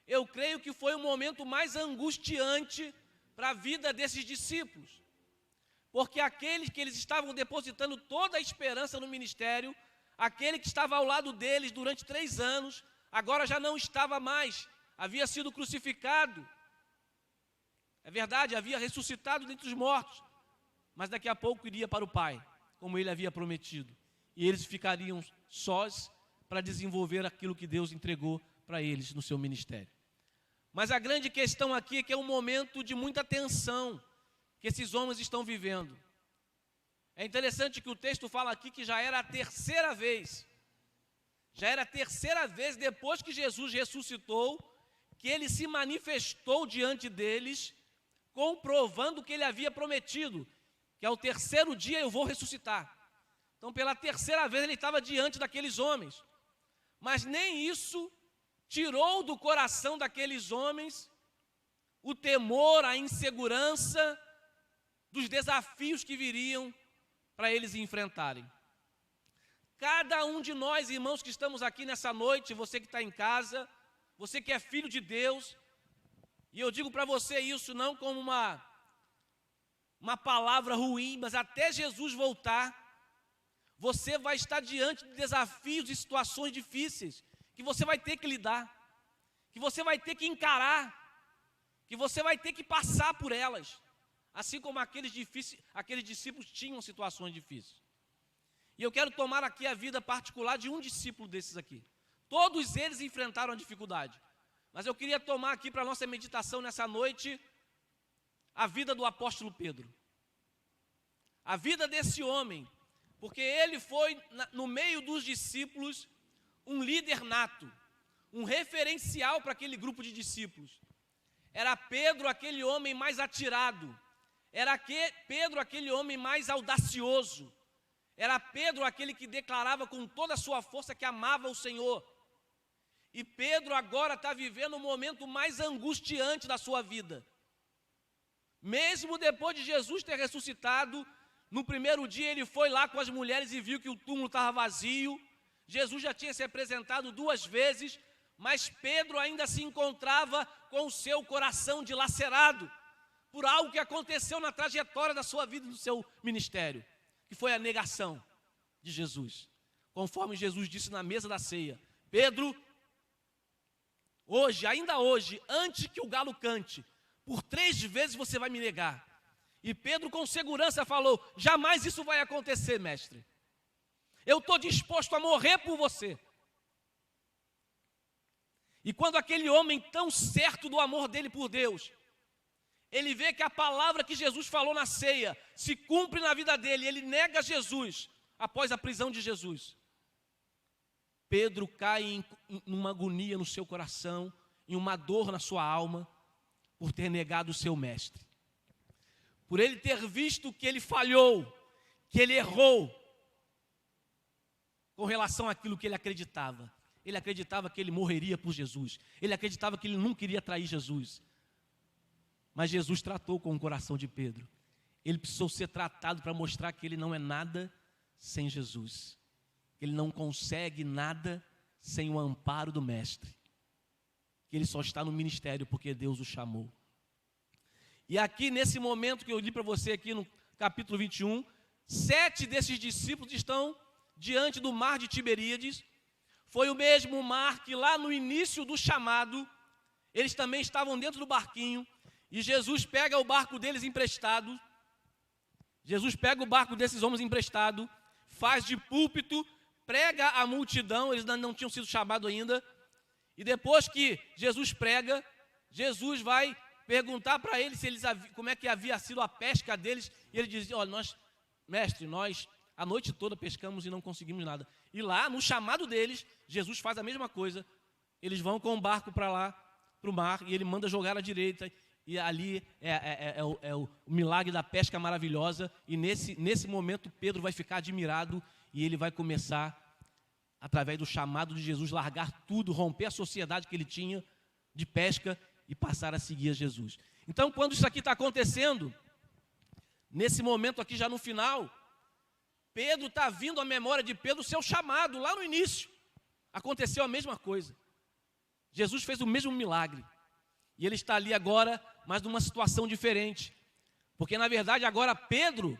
eu creio que foi o momento mais angustiante para a vida desses discípulos. Porque aqueles que eles estavam depositando toda a esperança no ministério, aquele que estava ao lado deles durante 3 anos, agora já não estava mais, havia sido crucificado. É verdade, havia ressuscitado dentre os mortos, mas daqui a pouco iria para o Pai, como ele havia prometido. E eles ficariam sós para desenvolver aquilo que Deus entregou para eles no seu ministério. Mas a grande questão aqui é que é um momento de muita tensão que esses homens estão vivendo. É interessante que o texto fala aqui que já era a terceira vez. Já era a terceira vez depois que Jesus ressuscitou, que ele se manifestou diante deles, comprovando o que ele havia prometido, que ao terceiro dia eu vou ressuscitar. Então, pela terceira vez ele estava diante daqueles homens. Mas nem isso tirou do coração daqueles homens o temor, a insegurança dos desafios que viriam para eles enfrentarem. Cada um de nós, irmãos que estamos aqui nessa noite, você que está em casa, você que é filho de Deus, e eu digo para você isso não como uma palavra ruim, mas até Jesus voltar, você vai estar diante de desafios e situações difíceis, que você vai ter que lidar, que você vai ter que encarar, que você vai ter que passar por elas, assim como aqueles discípulos tinham situações difíceis. E eu quero tomar aqui a vida particular de um discípulo desses aqui. Todos eles enfrentaram a dificuldade, mas eu queria tomar aqui para a nossa meditação nessa noite a vida do apóstolo Pedro. A vida desse homem, porque ele foi, no meio dos discípulos, um líder nato, um referencial para aquele grupo de discípulos. Era Pedro aquele homem mais atirado, era Pedro aquele homem mais audacioso, era Pedro aquele que declarava com toda a sua força que amava o Senhor. E Pedro agora está vivendo o momento mais angustiante da sua vida. Mesmo depois de Jesus ter ressuscitado, no primeiro dia ele foi lá com as mulheres e viu que o túmulo estava vazio. Jesus já tinha se apresentado 2 vezes, mas Pedro ainda se encontrava com o seu coração dilacerado por algo que aconteceu na trajetória da sua vida e do seu ministério, que foi a negação de Jesus. Conforme Jesus disse na mesa da ceia: Pedro, hoje, ainda hoje, antes que o galo cante, por 3 vezes você vai me negar. E Pedro com segurança falou: jamais isso vai acontecer, mestre. Eu estou disposto a morrer por você. E quando aquele homem tão certo do amor dele por Deus, ele vê que a palavra que Jesus falou na ceia se cumpre na vida dele, ele nega Jesus após a prisão de Jesus. Pedro cai em uma agonia no seu coração, em uma dor na sua alma, por ter negado o seu mestre. Por ele ter visto que ele falhou, que ele errou com relação àquilo que ele acreditava. Ele acreditava que ele morreria por Jesus. Ele acreditava que ele nunca iria trair Jesus. Mas Jesus tratou com o coração de Pedro. Ele precisou ser tratado para mostrar que ele não é nada sem Jesus. Que ele não consegue nada sem o amparo do Mestre. Que ele só está no ministério porque Deus o chamou. E aqui nesse momento que eu li para você aqui no capítulo 21, 7 desses discípulos estão diante do mar de Tiberíades. Foi o mesmo mar que lá no início do chamado, eles também estavam dentro do barquinho, e Jesus pega o barco deles emprestado. Jesus pega o barco desses homens emprestado, faz de púlpito, prega a multidão, eles não tinham sido chamados ainda, e depois que Jesus prega, Jesus vai perguntar para eles se eles como é que havia sido a pesca deles, e ele diz: olha, mestre, nós a noite toda pescamos e não conseguimos nada. E lá, no chamado deles, Jesus faz a mesma coisa. Eles vão com o barco para lá, para o mar, e ele manda jogar à direita, e ali é o milagre da pesca maravilhosa. E nesse momento Pedro vai ficar admirado, e ele vai começar, através do chamado de Jesus, largar tudo, romper a sociedade que ele tinha de pesca e passar a seguir a Jesus. Então, quando isso aqui está acontecendo, nesse momento aqui já no final, Pedro está vindo à memória de Pedro o seu chamado lá no início. Aconteceu a mesma coisa. Jesus fez o mesmo milagre. E ele está ali agora, mas numa situação diferente. Porque na verdade agora Pedro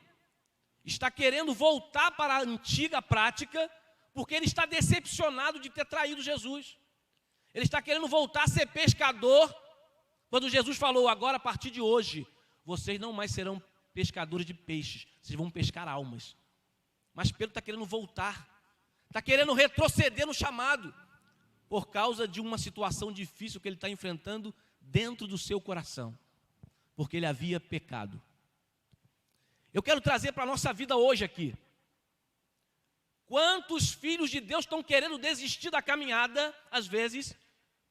está querendo voltar para a antiga prática, porque ele está decepcionado de ter traído Jesus. Ele está querendo voltar a ser pescador, quando Jesus falou: agora a partir de hoje, vocês não mais serão pescadores de peixes, vocês vão pescar almas. Mas Pedro está querendo voltar, está querendo retroceder no chamado, por causa de uma situação difícil que ele está enfrentando dentro do seu coração, porque ele havia pecado. Eu quero trazer para a nossa vida hoje aqui: quantos filhos de Deus estão querendo desistir da caminhada, às vezes,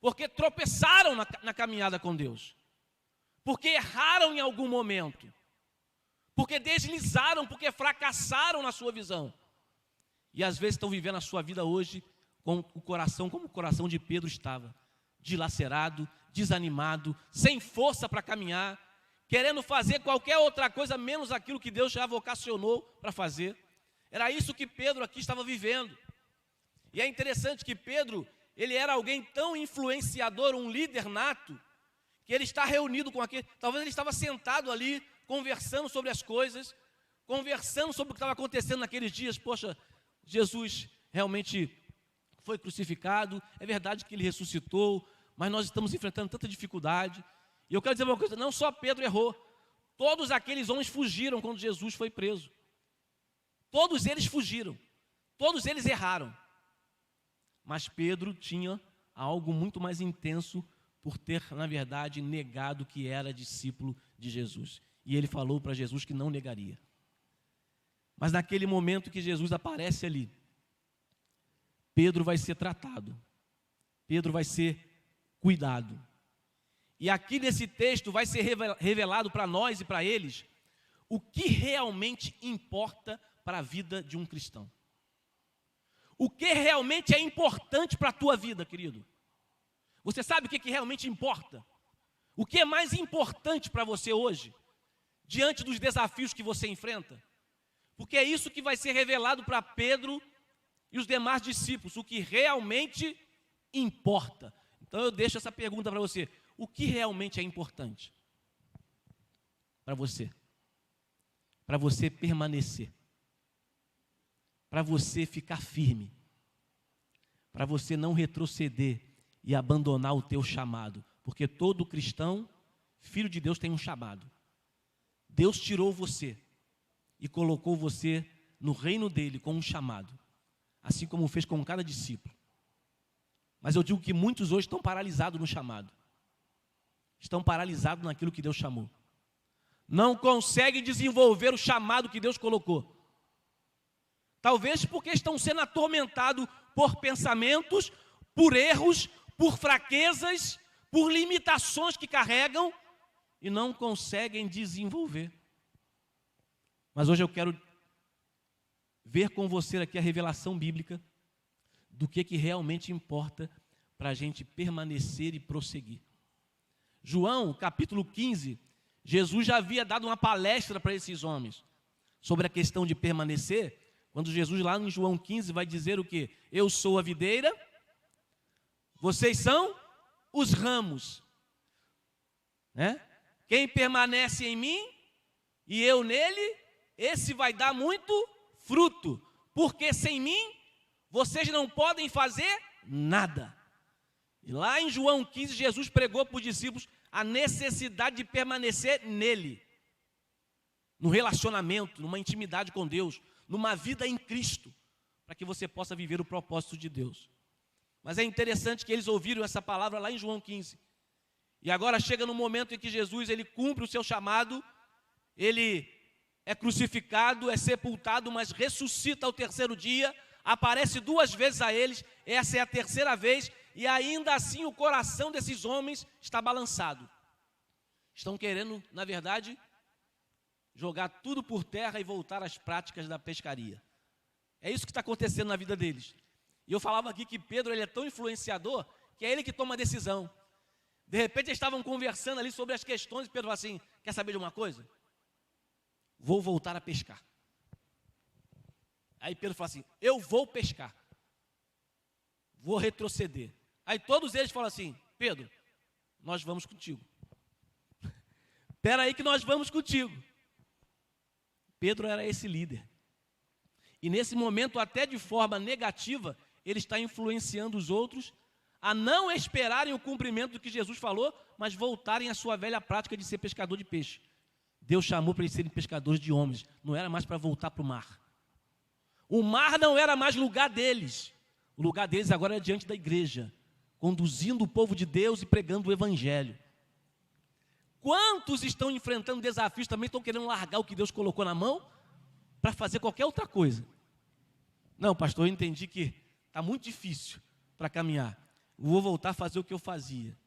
porque tropeçaram na caminhada com Deus, porque erraram em algum momento, porque deslizaram, porque fracassaram na sua visão. E às vezes estão vivendo a sua vida hoje com o coração como o coração de Pedro estava, dilacerado, desanimado, sem força para caminhar, querendo fazer qualquer outra coisa menos aquilo que Deus já vocacionou para fazer. Era isso que Pedro aqui estava vivendo. E é interessante que Pedro, ele era alguém tão influenciador, um líder nato, que ele está reunido com aquele, talvez ele estava sentado ali, conversando sobre as coisas, conversando sobre o que estava acontecendo naqueles dias. Poxa, Jesus realmente foi crucificado, é verdade que ele ressuscitou, mas nós estamos enfrentando tanta dificuldade. E eu quero dizer uma coisa: não só Pedro errou, todos aqueles homens fugiram quando Jesus foi preso. Todos eles fugiram, todos eles erraram. Mas Pedro tinha algo muito mais intenso, por ter, na verdade, negado que era discípulo de Jesus. E ele falou para Jesus que não negaria. Mas naquele momento que Jesus aparece ali, Pedro vai ser tratado. Pedro vai ser cuidado. E aqui nesse texto vai ser revelado para nós e para eles o que realmente importa para a vida de um cristão. O que realmente é importante para a tua vida, querido? Você sabe o que realmente importa? O que é mais importante para você hoje, diante dos desafios que você enfrenta? Porque é isso que vai ser revelado para Pedro e os demais discípulos, o que realmente importa. Então eu deixo essa pergunta para você: o que realmente é importante para você? Para você permanecer, para você ficar firme, para você não retroceder e abandonar o teu chamado, porque todo cristão, filho de Deus, tem um chamado. Deus tirou você e colocou você no reino dele com um chamado, assim como fez com cada discípulo. Mas eu digo que muitos hoje estão paralisados no chamado, estão paralisados naquilo que Deus chamou, não conseguem desenvolver o chamado que Deus colocou. Talvez porque estão sendo atormentados por pensamentos, por erros, por fraquezas, por limitações que carregam e não conseguem desenvolver. Mas hoje eu quero ver com você aqui a revelação bíblica do que realmente importa para a gente permanecer e prosseguir. João, capítulo 15, Jesus já havia dado uma palestra para esses homens sobre a questão de permanecer, quando Jesus lá em João 15 vai dizer o quê? Eu sou a videira, vocês são os ramos, né? Quem permanece em mim e eu nele, esse vai dar muito fruto, porque sem mim vocês não podem fazer nada. E lá em João 15, Jesus pregou para os discípulos a necessidade de permanecer nele, no relacionamento, numa intimidade com Deus, numa vida em Cristo, para que você possa viver o propósito de Deus. Mas é interessante que eles ouviram essa palavra lá em João 15. E agora chega no momento em que Jesus, ele cumpre o seu chamado, ele é crucificado, é sepultado, mas ressuscita ao terceiro dia, aparece 2 vezes a eles, essa é a terceira vez, e ainda assim o coração desses homens está balançado. Estão querendo, na verdade, jogar tudo por terra e voltar às práticas da pescaria. É isso que está acontecendo na vida deles. E eu falava aqui que Pedro, ele é tão influenciador, que é ele que toma a decisão. De repente eles estavam conversando ali sobre as questões, e Pedro falou assim: quer saber de uma coisa? Vou voltar a pescar. Aí Pedro falou assim: eu vou pescar, vou retroceder. Aí todos eles falam assim: Pedro, nós vamos contigo. Espera aí que nós vamos contigo. Pedro era esse líder. E nesse momento, até de forma negativa, ele está influenciando os outros a não esperarem o cumprimento do que Jesus falou, mas voltarem à sua velha prática de ser pescador de peixe. Deus chamou para eles serem pescadores de homens, não era mais para voltar para o mar. O mar não era mais lugar deles. O lugar deles agora é diante da igreja, conduzindo o povo de Deus e pregando o evangelho. Quantos estão enfrentando desafios, também estão querendo largar o que Deus colocou na mão para fazer qualquer outra coisa? Não, pastor, eu entendi que está muito difícil para caminhar. Vou voltar a fazer o que eu fazia.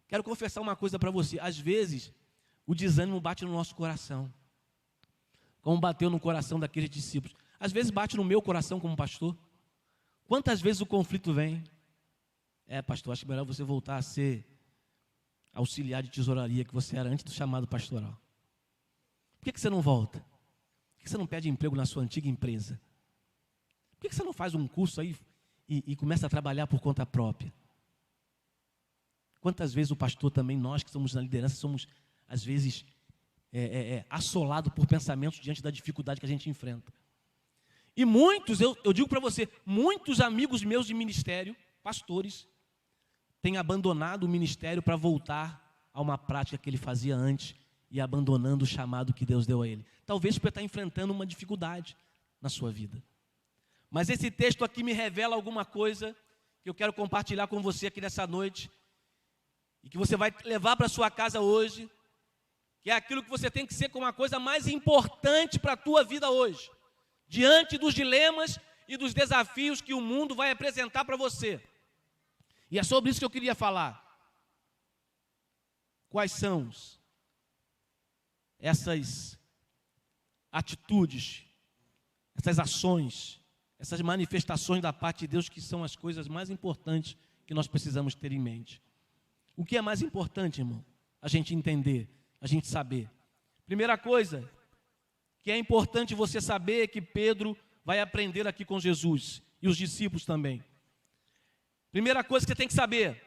Quero confessar uma coisa para você. Às vezes, o desânimo bate no nosso coração, como bateu no coração daqueles discípulos. Às vezes bate no meu coração como pastor. Quantas vezes o conflito vem? Pastor, acho melhor você voltar a ser auxiliar de tesouraria que você era antes do chamado pastoral. Por que você não volta? Por que você não pede emprego na sua antiga empresa? Por que você não faz um curso aí e começa a trabalhar por conta própria? Quantas vezes o pastor também, nós que somos na liderança, somos às vezes assolados por pensamentos diante da dificuldade que a gente enfrenta. E muitos, eu digo para você, muitos amigos meus de ministério, pastores, têm abandonado o ministério para voltar a uma prática que ele fazia antes e abandonando o chamado que Deus deu a ele. Talvez porque está enfrentando uma dificuldade na sua vida. Mas esse texto aqui me revela alguma coisa que eu quero compartilhar com você aqui nessa noite e que você vai levar para sua casa hoje, que é aquilo que você tem que ser como a coisa mais importante para a tua vida hoje, diante dos dilemas e dos desafios que o mundo vai apresentar para você. E é sobre isso que eu queria falar. Quais são essas atitudes, essas ações, essas manifestações da parte de Deus que são as coisas mais importantes que nós precisamos ter em mente? O que é mais importante, irmão? A gente entender, a gente saber. Primeira coisa que é importante você saber é que Pedro vai aprender aqui com Jesus e os discípulos também. Primeira coisa que você tem que saber: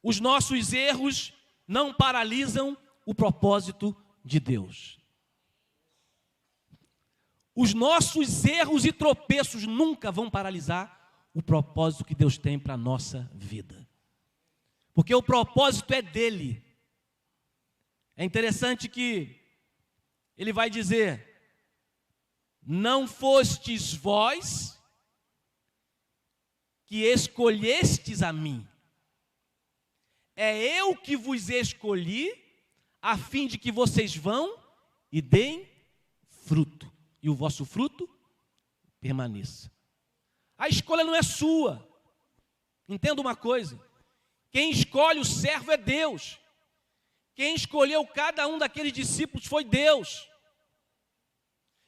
os nossos erros não paralisam o propósito de Deus. Os nossos erros e tropeços nunca vão paralisar o propósito que Deus tem para a nossa vida. Porque o propósito é dele. É interessante que ele vai dizer: não fostes vós que escolhestes a mim. É eu que vos escolhi, a fim de que vocês vão e deem fruto, e o vosso fruto permaneça. A escolha não é sua. Entenda uma coisa: quem escolhe o servo é Deus. Quem escolheu cada um daqueles discípulos foi Deus.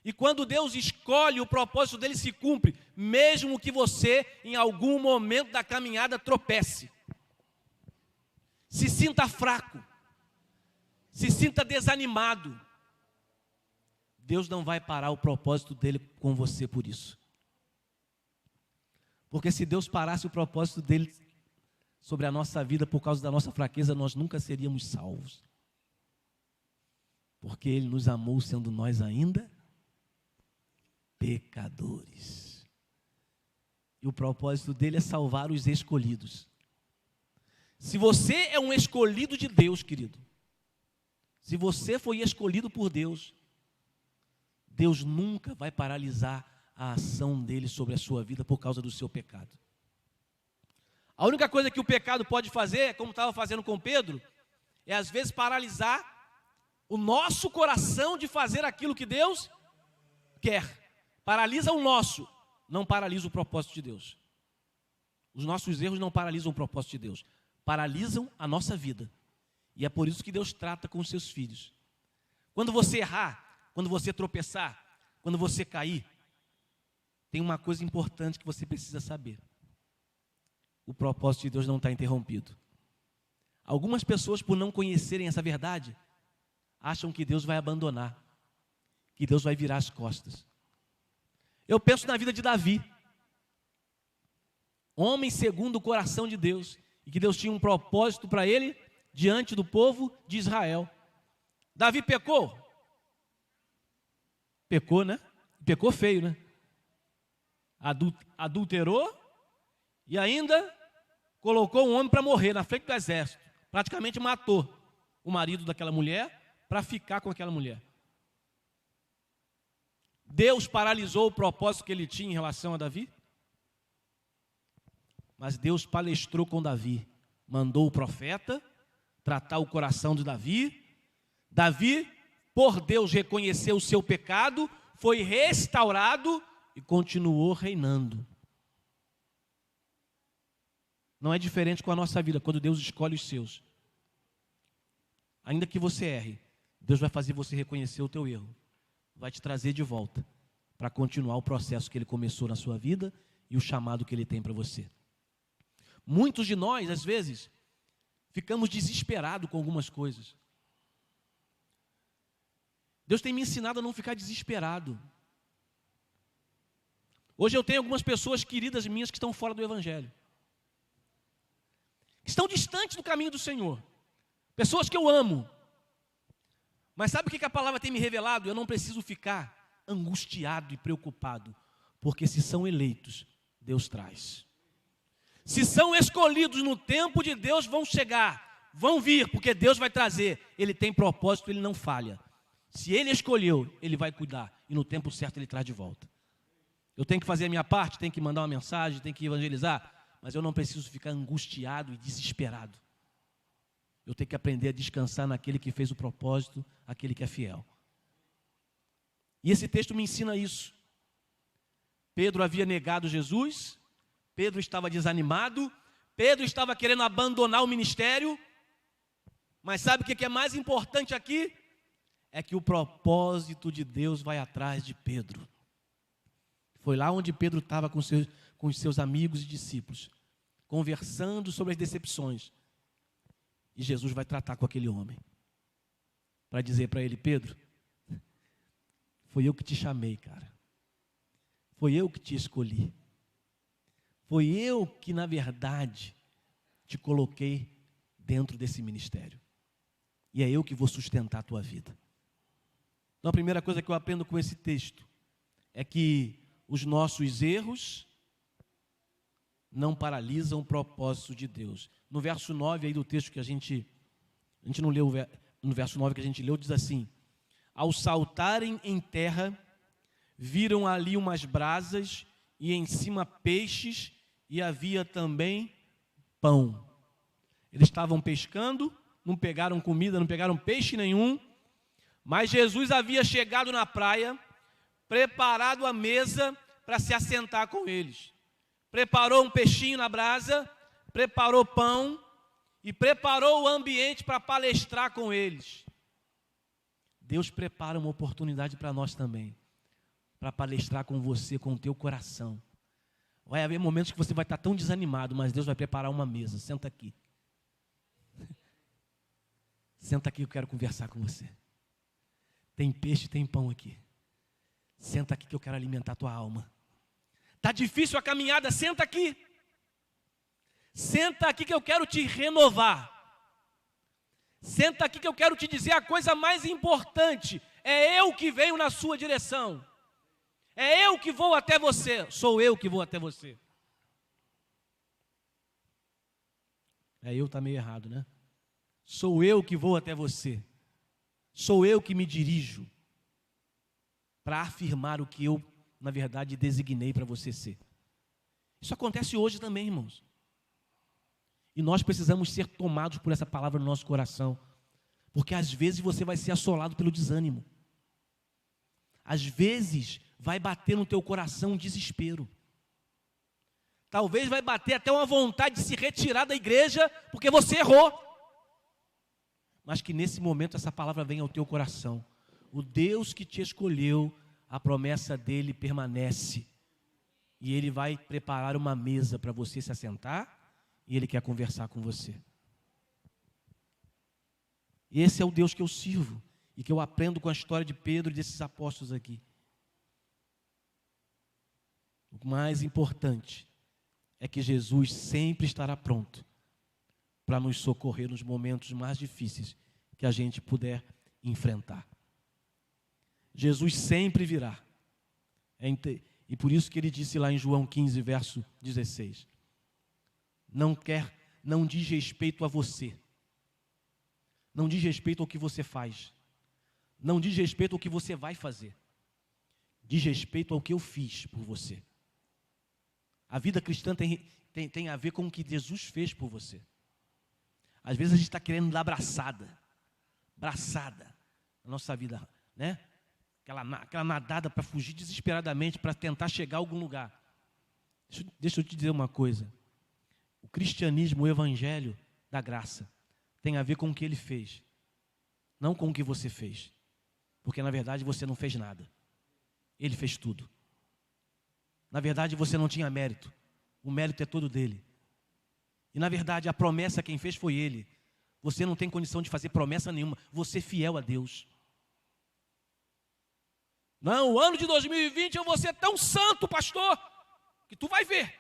E quando Deus escolhe, o propósito dele se cumpre, mesmo que você, em algum momento da caminhada, tropece, se sinta fraco, se sinta desanimado. Deus não vai parar o propósito dele com você por isso. Porque se Deus parasse o propósito dele sobre a nossa vida por causa da nossa fraqueza, nós nunca seríamos salvos. Porque ele nos amou sendo nós ainda pecadores. E o propósito dele é salvar os escolhidos. Se você é um escolhido de Deus, querido, se você foi escolhido por Deus, Deus nunca vai paralisar a ação dele sobre a sua vida por causa do seu pecado. A única coisa que o pecado pode fazer, como estava fazendo com Pedro, é às vezes paralisar o nosso coração de fazer aquilo que Deus quer. Paralisa o nosso, não paralisa o propósito de Deus. Os nossos erros não paralisam o propósito de Deus, paralisam a nossa vida. E é por isso que Deus trata com os seus filhos. Quando você errar, quando você tropeçar, quando você cair, tem uma coisa importante que você precisa saber: o propósito de Deus não está interrompido. Algumas pessoas, por não conhecerem essa verdade, acham que Deus vai abandonar, que Deus vai virar as costas. Eu penso na vida de Davi, homem segundo o coração de Deus, e que Deus tinha um propósito para ele diante do povo de Israel. Davi pecou? Pecou, né? Pecou feio, né? Adulterou e ainda colocou um homem para morrer na frente do exército. Praticamente matou o marido daquela mulher para ficar com aquela mulher. Deus paralisou o propósito que ele tinha em relação a Davi? Mas Deus palestrou com Davi, mandou o profeta tratar o coração de Davi. Davi, por Deus reconhecer o seu pecado, foi restaurado e continuou reinando. Não é diferente com a nossa vida, quando Deus escolhe os seus. Ainda que você erre, Deus vai fazer você reconhecer o teu erro, vai te trazer de volta para continuar o processo que Ele começou na sua vida e o chamado que Ele tem para você. Muitos de nós, às vezes, ficamos desesperados com algumas coisas. Deus tem me ensinado a não ficar desesperado. Hoje eu tenho algumas pessoas queridas minhas que estão fora do Evangelho, que estão distantes do caminho do Senhor. Pessoas que eu amo. Mas sabe o que a palavra tem me revelado? Eu não preciso ficar angustiado e preocupado, porque se são eleitos, Deus traz. Se são escolhidos no tempo de Deus, vão chegar, vão vir, porque Deus vai trazer. Ele tem propósito, Ele não falha. Se Ele escolheu, Ele vai cuidar, e no tempo certo Ele traz de volta. Eu tenho que fazer a minha parte, tenho que mandar uma mensagem, tenho que evangelizar, mas eu não preciso ficar angustiado e desesperado. Eu tenho que aprender a descansar naquele que fez o propósito, aquele que é fiel. E esse texto me ensina isso. Pedro havia negado Jesus, Pedro estava desanimado, Pedro estava querendo abandonar o ministério, mas sabe o que é mais importante aqui? É que o propósito de Deus vai atrás de Pedro. Foi lá onde Pedro estava com os seus amigos e discípulos, conversando sobre as decepções. E Jesus vai tratar com aquele homem, para dizer para ele: Pedro, foi eu que te chamei, cara. Foi eu que te escolhi. Foi eu que, na verdade, te coloquei dentro desse ministério. E é eu que vou sustentar a tua vida. Então, a primeira coisa que eu aprendo com esse texto é que os nossos erros não paralisam o propósito de Deus. No verso 9 aí do texto que a gente não leu, no verso 9 que a gente leu, diz assim: ao saltarem em terra, viram ali umas brasas e em cima peixes, e havia também pão. Eles estavam pescando, não pegaram comida, não pegaram peixe nenhum, mas Jesus havia chegado na praia, preparado a mesa para se assentar com eles. Preparou um peixinho na brasa, preparou pão e preparou o ambiente para palestrar com eles. Deus prepara uma oportunidade para nós também, para palestrar com você, com o teu coração. Vai haver momentos que você vai estar tão desanimado, mas Deus vai preparar uma mesa. Senta aqui. Senta aqui, eu quero conversar com você. Tem peixe, tem pão aqui. Senta aqui que eu quero alimentar a tua alma. Está difícil a caminhada, senta aqui. Senta aqui que eu quero te renovar. Senta aqui que eu quero te dizer a coisa mais importante. É eu que venho na sua direção. É eu que vou até você. Sou eu que vou até você. Tá meio errado, né? Sou eu que vou até você. Sou eu que me dirijo para afirmar o que eu, na verdade, designei para você ser. Isso acontece hoje também, irmãos. E nós precisamos ser tomados por essa palavra no nosso coração. Porque às vezes você vai ser assolado pelo desânimo. Às vezes vai bater no teu coração um desespero. Talvez vai bater até uma vontade de se retirar da igreja porque você errou. Mas que nesse momento essa palavra venha ao teu coração. O Deus que te escolheu, a promessa dele permanece. E ele vai preparar uma mesa para você se assentar. E ele quer conversar com você. Esse é o Deus que eu sirvo. E que eu aprendo com a história de Pedro e desses apóstolos aqui. O mais importante é que Jesus sempre estará pronto para nos socorrer nos momentos mais difíceis que a gente puder enfrentar. Jesus sempre virá. E por isso que ele disse lá em João 15, verso 16. Não diz respeito a você. Não diz respeito ao que você faz. Não diz respeito ao que você vai fazer. Diz respeito ao que eu fiz por você. A vida cristã tem a ver com o que Jesus fez por você. Às vezes a gente está querendo dar braçada na nossa vida, né? Aquela nadada para fugir desesperadamente, para tentar chegar a algum lugar. Deixa eu te dizer uma coisa. O cristianismo, o evangelho da graça, tem a ver com o que ele fez, não com o que você fez. Porque na verdade você não fez nada. Ele fez tudo. Na verdade você não tinha mérito. O mérito é todo dele. E na verdade a promessa quem fez foi ele. Você não tem condição de fazer promessa nenhuma. Você é fiel a Deus. Não, o ano de 2020 eu vou ser tão santo, pastor, que tu vai ver.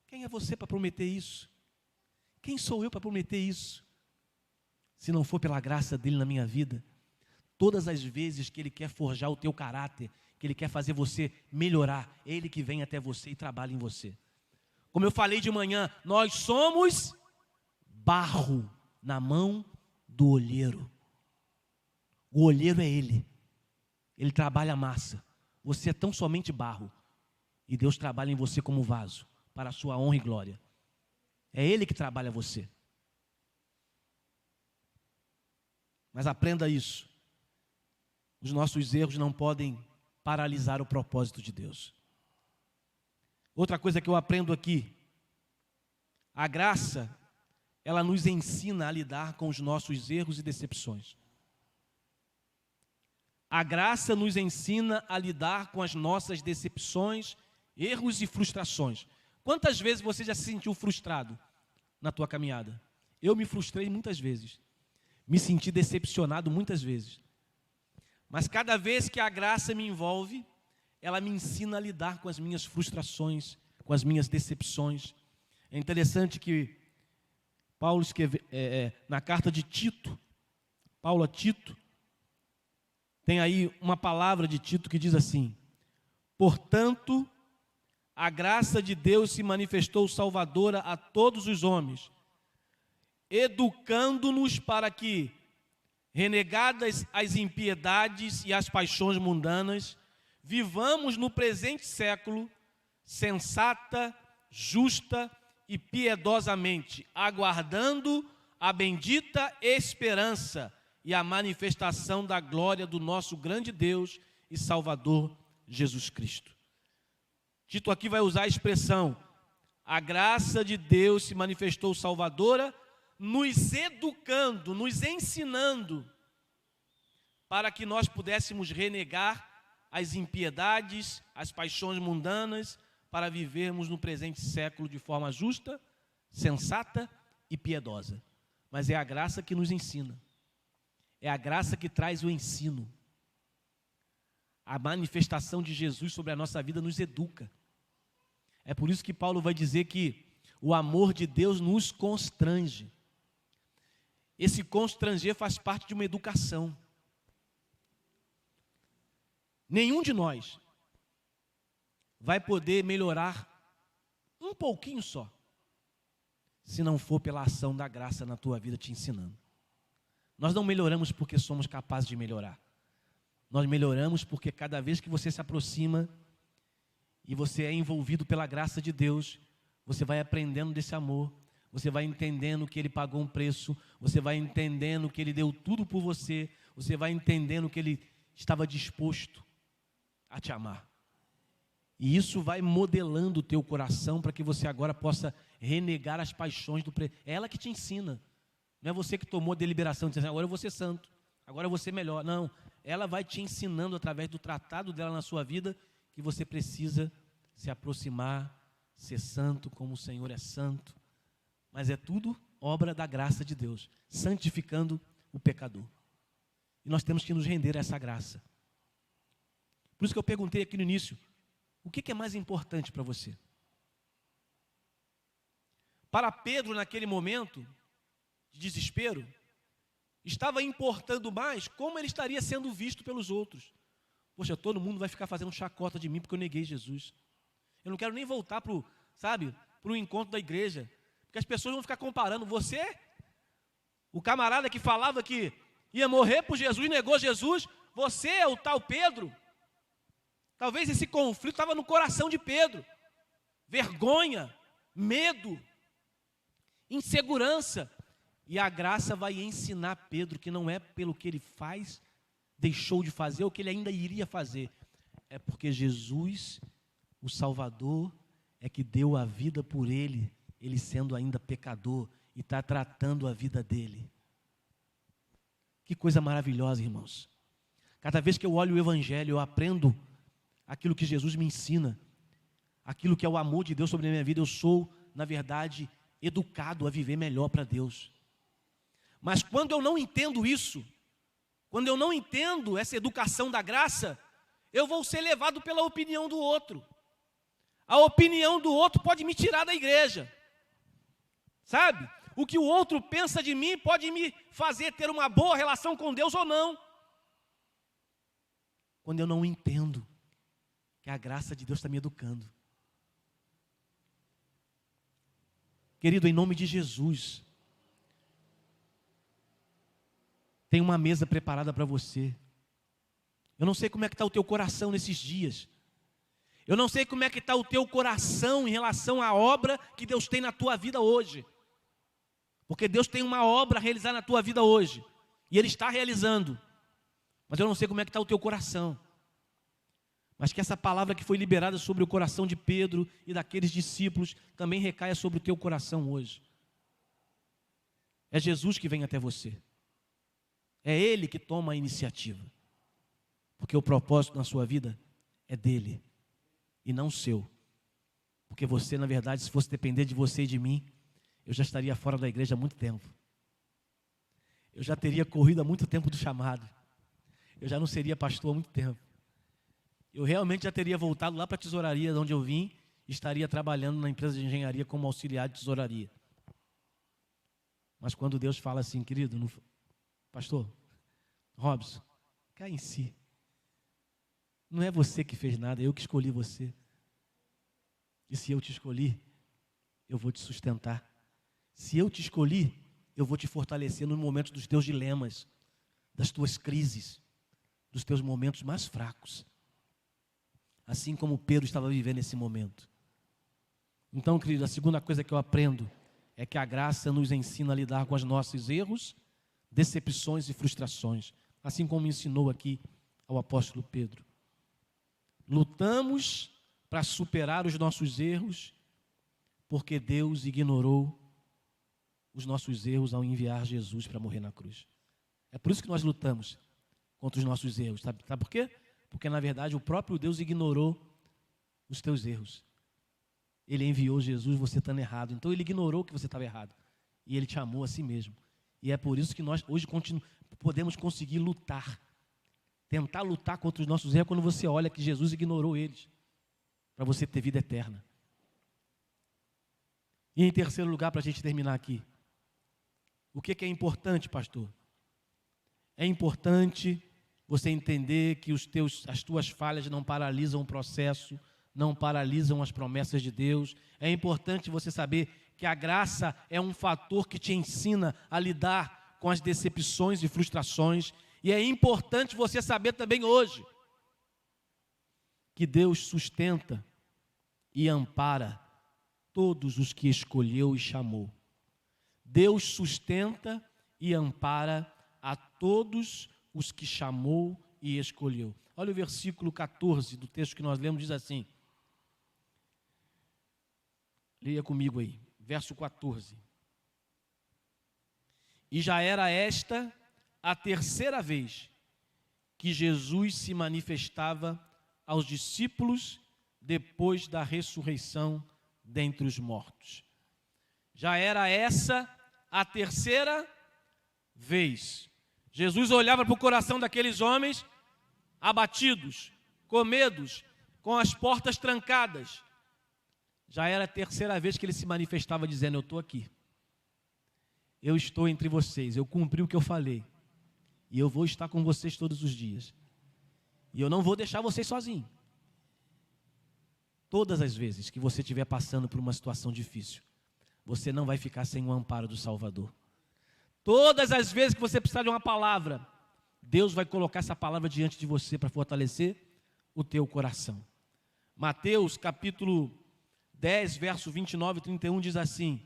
Quem é você para prometer isso? Quem sou eu para prometer isso? Se não for pela graça dele na minha vida, todas as vezes que ele quer forjar o teu caráter, que ele quer fazer você melhorar, é ele que vem até você e trabalha em você. Como eu falei de manhã, nós somos barro na mão do olheiro. O olheiro é ele. Ele trabalha a massa. Você é tão somente barro. E Deus trabalha em você como vaso, para a sua honra e glória. É ele que trabalha você. Mas aprenda isso. Os nossos erros não podem paralisar o propósito de Deus. Outra coisa que eu aprendo aqui, a graça, ela nos ensina a lidar com os nossos erros e decepções. A graça nos ensina a lidar com as nossas decepções, erros e frustrações. Quantas vezes você já se sentiu frustrado na tua caminhada? Eu me frustrei muitas vezes. Me senti decepcionado muitas vezes. Mas cada vez que a graça me envolve, ela me ensina a lidar com as minhas frustrações, com as minhas decepções. É interessante que Paulo escreve, na carta de Tito, Paulo a Tito, tem aí uma palavra de Tito que diz assim: portanto, a graça de Deus se manifestou salvadora a todos os homens, educando-nos para que, renegadas as impiedades e as paixões mundanas, vivamos no presente século sensata, justa e piedosamente, aguardando a bendita esperança e a manifestação da glória do nosso grande Deus e Salvador Jesus Cristo. Tito aqui vai usar a expressão: a graça de Deus se manifestou salvadora, nos educando, nos ensinando, para que nós pudéssemos renegar as impiedades, as paixões mundanas, para vivermos no presente século de forma justa, sensata e piedosa. Mas é a graça que nos ensina. É a graça que traz o ensino. A manifestação de Jesus sobre a nossa vida nos educa. É por isso que Paulo vai dizer que o amor de Deus nos constrange. Esse constranger faz parte de uma educação. Nenhum de nós vai poder melhorar um pouquinho só, se não for pela ação da graça na tua vida te ensinando. Nós não melhoramos porque somos capazes de melhorar. Nós melhoramos porque cada vez que você se aproxima e você é envolvido pela graça de Deus, você vai aprendendo desse amor, você vai entendendo que Ele pagou um preço, você vai entendendo que Ele deu tudo por você, você vai entendendo que Ele estava disposto a te amar. E isso vai modelando o teu coração para que você agora possa renegar as paixões do É ela que te ensina. Não é você que tomou a deliberação de dizer, agora eu vou ser santo, agora eu vou ser melhor. Não, ela vai te ensinando através do tratado dela na sua vida que você precisa se aproximar, ser santo como o Senhor é santo. Mas é tudo obra da graça de Deus, santificando o pecador. E nós temos que nos render a essa graça. Por isso que eu perguntei aqui no início, o que é mais importante para você? Para Pedro, naquele momento de desespero, estava importando mais como ele estaria sendo visto pelos outros. Poxa, todo mundo vai ficar fazendo chacota de mim porque eu neguei Jesus. Eu não quero nem voltar para o encontro da igreja, porque as pessoas vão ficar comparando. Você, o camarada que falava que ia morrer por Jesus, negou Jesus, você é o tal Pedro. Talvez esse conflito estava no coração de Pedro. Vergonha, medo, insegurança. E a graça vai ensinar Pedro que não é pelo que ele faz, deixou de fazer, ou que ele ainda iria fazer. É porque Jesus, o Salvador, é que deu a vida por ele, ele sendo ainda pecador, e está tratando a vida dele. Que coisa maravilhosa, irmãos. Cada vez que eu olho o Evangelho, eu aprendo aquilo que Jesus me ensina, aquilo que é o amor de Deus sobre a minha vida. Eu sou, na verdade, educado a viver melhor para Deus. Mas quando eu não entendo isso, quando eu não entendo essa educação da graça, eu vou ser levado pela opinião do outro. A opinião do outro pode me tirar da igreja. Sabe? O que o outro pensa de mim pode me fazer ter uma boa relação com Deus ou não. Quando eu não entendo que a graça de Deus está me educando. Querido, em nome de Jesus, tem uma mesa preparada para você. Eu não sei como é que está o teu coração nesses dias. Eu não sei como é que está o teu coração em relação à obra que Deus tem na tua vida hoje. Porque Deus tem uma obra a realizar na tua vida hoje. E Ele está realizando. Mas eu não sei como é que está o teu coração. mas que essa palavra que foi liberada sobre o coração de Pedro e daqueles discípulos também recaia sobre o teu coração hoje. É Jesus que vem até você. É Ele que toma a iniciativa. Porque o propósito na sua vida é dele e não seu. Porque você, na verdade, se fosse depender de você e de mim, eu já estaria fora da igreja há muito tempo. Eu já teria corrido há muito tempo do chamado. Eu já não seria pastor há muito tempo. Eu realmente já teria voltado lá para a tesouraria de onde eu vim e estaria trabalhando na empresa de engenharia como auxiliar de tesouraria. Mas quando Deus fala assim, querido, pastor Robson, cai em si. Não é você que fez nada, é eu que escolhi você. E se eu te escolhi, eu vou te sustentar. Se eu te escolhi, eu vou te fortalecer nos momentos dos teus dilemas, das tuas crises, dos teus momentos mais fracos. Assim como Pedro estava vivendo esse momento. Então, querido, a segunda coisa que eu aprendo é que a graça nos ensina a lidar com os nossos erros, decepções e frustrações. Assim como ensinou aqui ao apóstolo Pedro. Lutamos para superar os nossos erros, porque Deus ignorou os nossos erros ao enviar Jesus para morrer na cruz. É por isso que nós lutamos contra os nossos erros. Sabe por quê? Porque, na verdade, o próprio Deus ignorou os teus erros. Ele enviou Jesus, você estando errado. Então, Ele ignorou que você estava errado. E Ele te amou a si mesmo. E é por isso que nós hoje podemos conseguir lutar. Tentar lutar contra os nossos erros quando você olha que Jesus ignorou eles. Para você ter vida eterna. E em terceiro lugar, para a gente terminar aqui. O que é importante, pastor? É importante você entender que as tuas falhas não paralisam o processo, não paralisam as promessas de Deus. É importante você saber que a graça é um fator que te ensina a lidar com as decepções e frustrações. E é importante você saber também hoje que Deus sustenta e ampara todos os que escolheu e chamou. Deus sustenta e ampara a todos os que chamou e escolheu. Olha o versículo 14 do texto que nós lemos, diz assim. Leia comigo aí, verso 14. E já era esta a terceira vez que Jesus se manifestava aos discípulos depois da ressurreição dentre os mortos. Já era essa a terceira vez. Jesus olhava para o coração daqueles homens abatidos, com medos, com as portas trancadas. Já era a terceira vez que ele se manifestava dizendo, eu estou aqui. Eu estou entre vocês, eu cumpri o que eu falei. E eu vou estar com vocês todos os dias. E eu não vou deixar vocês sozinhos. Todas as vezes que você estiver passando por uma situação difícil, você não vai ficar sem o amparo do Salvador. Todas as vezes que você precisar de uma palavra, Deus vai colocar essa palavra diante de você para fortalecer o teu coração. Mateus capítulo 10, verso 29 e 31 diz assim: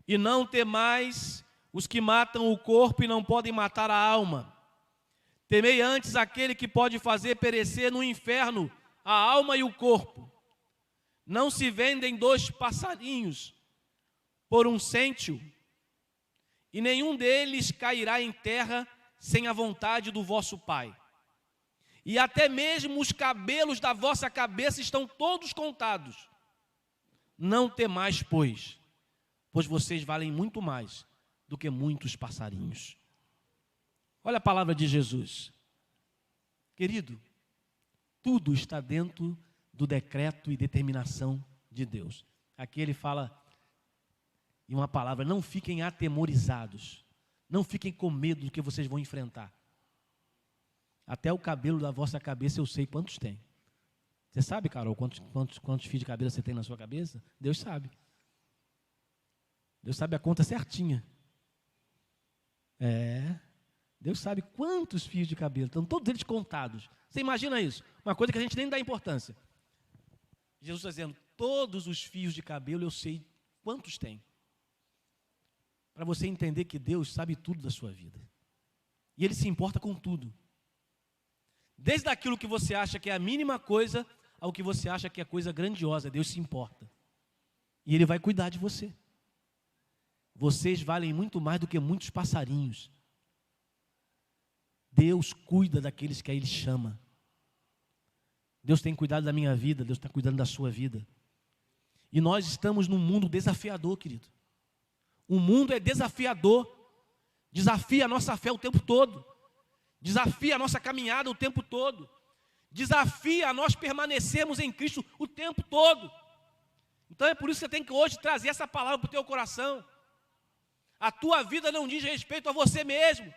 E não temais os que matam o corpo e não podem matar a alma. Temei antes aquele que pode fazer perecer no inferno a alma e o corpo. Não se vendem 2 passarinhos por 1 cêntimo, e nenhum deles cairá em terra sem a vontade do vosso Pai. E até mesmo os cabelos da vossa cabeça estão todos contados. Não temais, pois vocês valem muito mais do que muitos passarinhos. Olha a palavra de Jesus. Querido, tudo está dentro do decreto e determinação de Deus. Aqui ele fala em uma palavra, não fiquem atemorizados, não fiquem com medo do que vocês vão enfrentar. Até o cabelo da vossa cabeça eu sei quantos tem. Você sabe, Carol, quantos fios de cabelo você tem na sua cabeça? Deus sabe. Deus sabe a conta certinha. Deus sabe quantos fios de cabelo, estão todos eles contados. Você imagina isso? Uma coisa que a gente nem dá importância. Jesus está dizendo, todos os fios de cabelo eu sei quantos tem. Para você entender que Deus sabe tudo da sua vida. E Ele se importa com tudo. Desde aquilo que você acha que é a mínima coisa ao que você acha que é coisa grandiosa, Deus se importa. E Ele vai cuidar de você. Vocês valem muito mais do que muitos passarinhos. Deus cuida daqueles que Ele chama. Deus tem cuidado da minha vida, Deus está cuidando da sua vida. E nós estamos num mundo desafiador, querido. O mundo é desafiador. Desafia a nossa fé o tempo todo. Desafia a nossa caminhada o tempo todo. Desafia a nós permanecermos em Cristo o tempo todo. Então é por isso que você tem que hoje trazer essa palavra para o teu coração. A tua vida não diz respeito a você mesmo.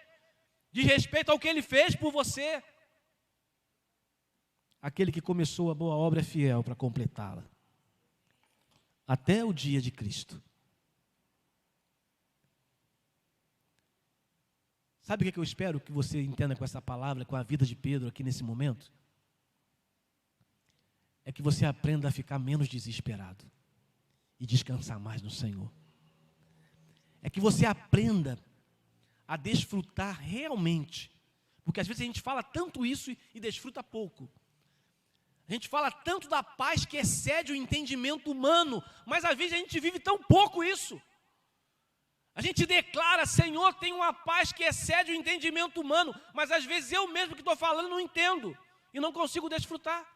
Diz respeito ao que Ele fez por você. Aquele que começou a boa obra é fiel para completá-la. Até o dia de Cristo. Sabe o que eu espero que você entenda com essa palavra, com a vida de Pedro aqui nesse momento? É que você aprenda a ficar menos desesperado e descansar mais no Senhor. É que você aprenda a desfrutar realmente, porque às vezes a gente fala tanto isso e desfruta pouco. A gente fala tanto da paz que excede o entendimento humano, mas às vezes a gente vive tão pouco isso. A gente declara, Senhor, tem uma paz que excede o entendimento humano, mas às vezes eu mesmo que estou falando não entendo e não consigo desfrutar.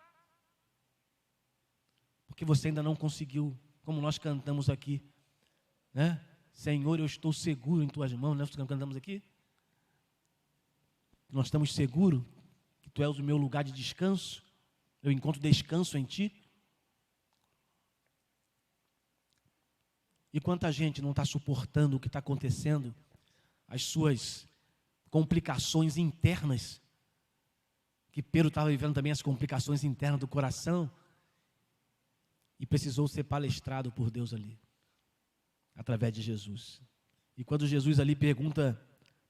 Porque você ainda não conseguiu, como nós cantamos aqui, né? Senhor, eu estou seguro em tuas mãos, nós cantamos aqui. Nós estamos seguros que tu és o meu lugar de descanso, eu encontro descanso em ti. E quanta gente não está suportando o que está acontecendo, as suas complicações internas, que Pedro estava vivendo também as complicações internas do coração, e precisou ser palestrado por Deus ali, através de Jesus. E quando Jesus ali pergunta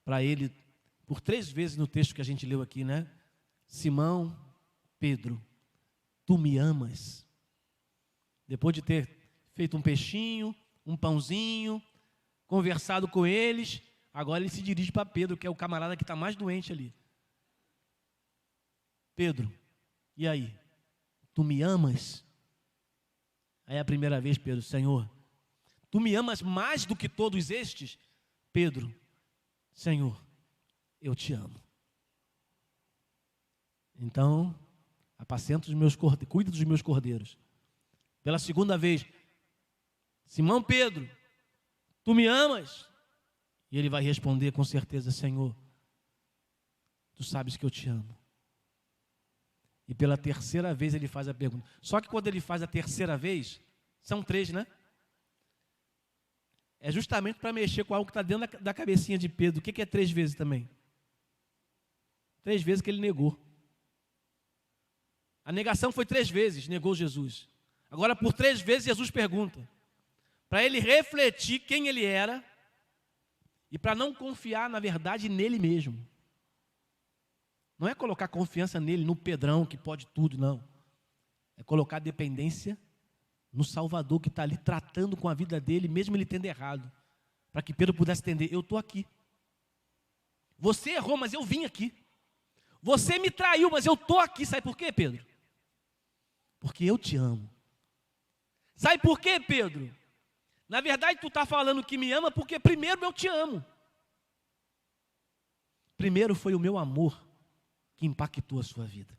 para ele, por 3 vezes no texto que a gente leu aqui, né? Simão, Pedro, tu me amas? Depois de ter feito um peixinho, um pãozinho, conversado com eles, agora ele se dirige para Pedro, que é o camarada que está mais doente ali. Pedro, e aí? Tu me amas? Aí é a primeira vez, Pedro, Senhor, tu me amas mais do que todos estes? Pedro, Senhor, eu te amo. Então, apacenta os meus cordeiros, cuida dos meus cordeiros. Pela segunda vez, Simão Pedro, tu me amas? E ele vai responder com certeza, Senhor, tu sabes que eu te amo. E pela terceira vez ele faz a pergunta. Só que quando ele faz a terceira vez, são 3, né? É justamente para mexer com algo que está dentro da cabecinha de Pedro. O que é 3 vezes também? 3 vezes que ele negou. A negação foi 3 vezes, negou Jesus. Agora por 3 vezes Jesus pergunta. Para ele refletir quem ele era e para não confiar, na verdade, nele mesmo. Não é colocar confiança nele, no Pedrão, que pode tudo, não. É colocar dependência no Salvador, que está ali tratando com a vida dele, mesmo ele tendo errado. Para que Pedro pudesse entender, eu estou aqui. Você errou, mas eu vim aqui. Você me traiu, mas eu estou aqui. Sabe por quê, Pedro? Porque eu te amo. Sabe por quê, Pedro? Na verdade, tu está falando que me ama porque primeiro eu te amo. Primeiro foi o meu amor que impactou a sua vida.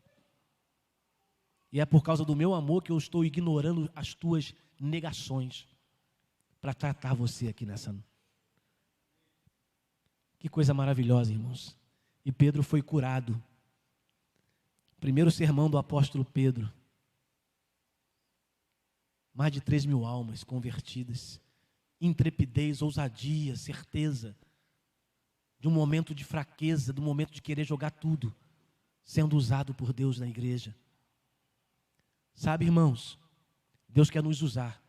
E é por causa do meu amor que eu estou ignorando as tuas negações para tratar você aqui nessa. Que coisa maravilhosa, irmãos. E Pedro foi curado. Primeiro sermão do apóstolo Pedro. Mais de 3.000 almas convertidas. Intrepidez, ousadia, certeza. De um momento de fraqueza, de um momento de querer jogar tudo, sendo usado por Deus na igreja. Sabe, irmãos, Deus quer nos usar.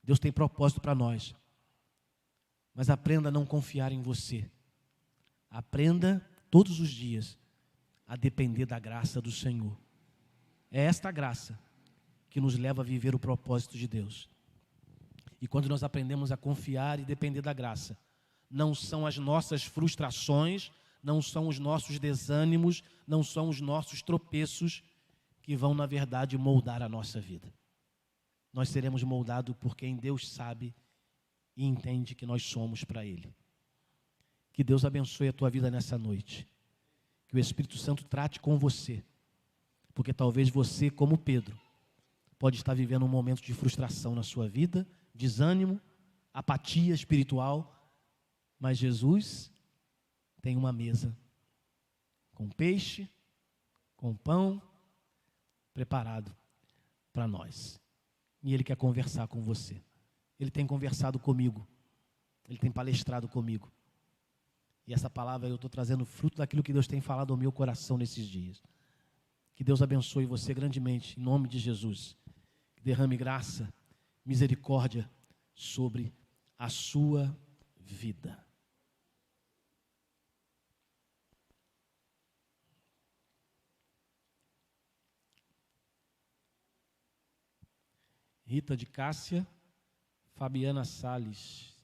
Deus tem propósito para nós. Mas aprenda a não confiar em você. Aprenda todos os dias a depender da graça do Senhor. É esta graça que nos leva a viver o propósito de Deus. E quando nós aprendemos a confiar e depender da graça, não são as nossas frustrações, não são os nossos desânimos, não são os nossos tropeços que vão, na verdade, moldar a nossa vida. Nós seremos moldados por quem Deus sabe e entende que nós somos para Ele. Que Deus abençoe a tua vida nessa noite. Que o Espírito Santo trate com você. Porque talvez você, como Pedro, pode estar vivendo um momento de frustração na sua vida, desânimo, apatia espiritual, mas Jesus tem uma mesa com peixe, com pão, preparado para nós. E Ele quer conversar com você. Ele tem conversado comigo. Ele tem palestrado comigo. E essa palavra eu estou trazendo fruto daquilo que Deus tem falado ao meu coração nesses dias. Que Deus abençoe você grandemente, em nome de Jesus. Que derrame graça, misericórdia sobre a sua vida. Rita de Cássia, Fabiana Salles,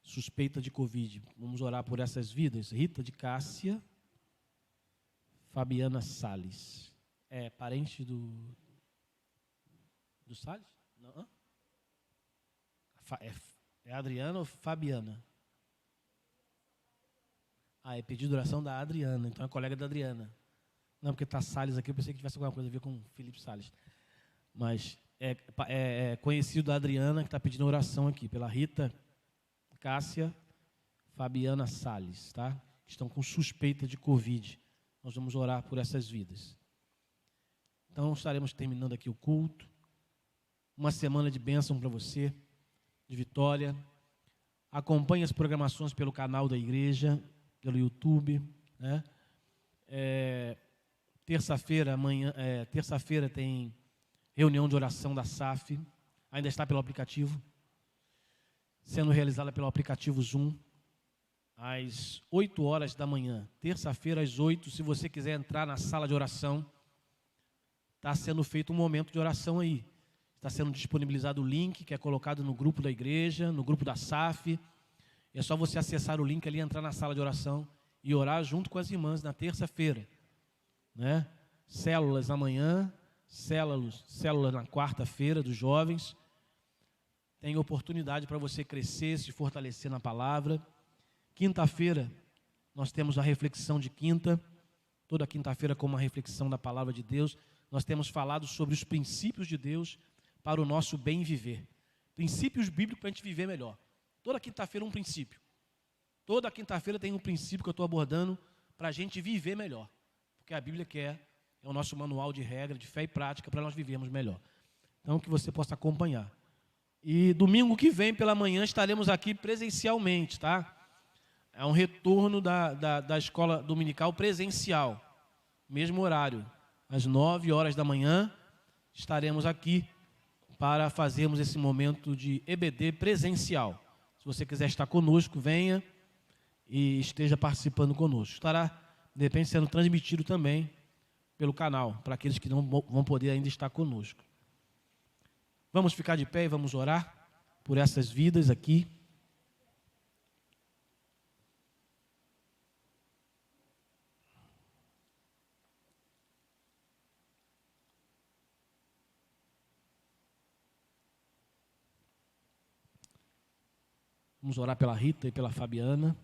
suspeita de Covid. Vamos orar por essas vidas. Rita de Cássia, Fabiana Salles. É parente do Salles? Não? É Adriana ou Fabiana? É pedido de oração da Adriana. Então é colega da Adriana. Não, porque está Salles aqui, eu pensei que tivesse alguma coisa a ver com Felipe Salles. Mas é conhecido da Adriana, que está pedindo oração aqui, pela Rita Cássia, Fabiana Salles, tá? Estão com suspeita de Covid. Nós vamos orar por essas vidas. Então, estaremos terminando aqui o culto. Uma semana de bênção para você, de vitória. Acompanhe as programações pelo canal da igreja, pelo YouTube, né? Terça-feira tem reunião de oração da SAF, ainda está pelo aplicativo, sendo realizada pelo aplicativo Zoom, às 8 horas da manhã, terça-feira às 8, se você quiser entrar na sala de oração, está sendo feito um momento de oração aí, está sendo disponibilizado o link, que é colocado no grupo da igreja, no grupo da SAF, é só você acessar o link ali, entrar na sala de oração e orar junto com as irmãs na terça-feira, né? Células amanhã, células na quarta-feira dos jovens. Tem oportunidade para você crescer, se fortalecer na palavra. Quinta-feira, nós temos a reflexão de quinta. Toda quinta-feira com uma reflexão da palavra de Deus. Nós temos falado sobre os princípios de Deus para o nosso bem viver. Princípios bíblicos para a gente viver melhor. Toda quinta-feira um princípio. Toda quinta-feira tem um princípio que eu estou abordando para a gente viver melhor. Porque a Bíblia é o nosso manual de regra, de fé e prática para nós vivermos melhor. Então, que você possa acompanhar. E domingo que vem, pela manhã, estaremos aqui presencialmente, tá? É um retorno da escola dominical presencial. Mesmo horário. Às 9 horas da manhã, estaremos aqui para fazermos esse momento de EBD presencial. Se você quiser estar conosco, venha e esteja participando conosco. Estará, de repente, sendo transmitido também pelo canal, para aqueles que não vão poder ainda estar conosco. Vamos ficar de pé e vamos orar por essas vidas aqui. Vamos orar pela Rita e pela Fabiana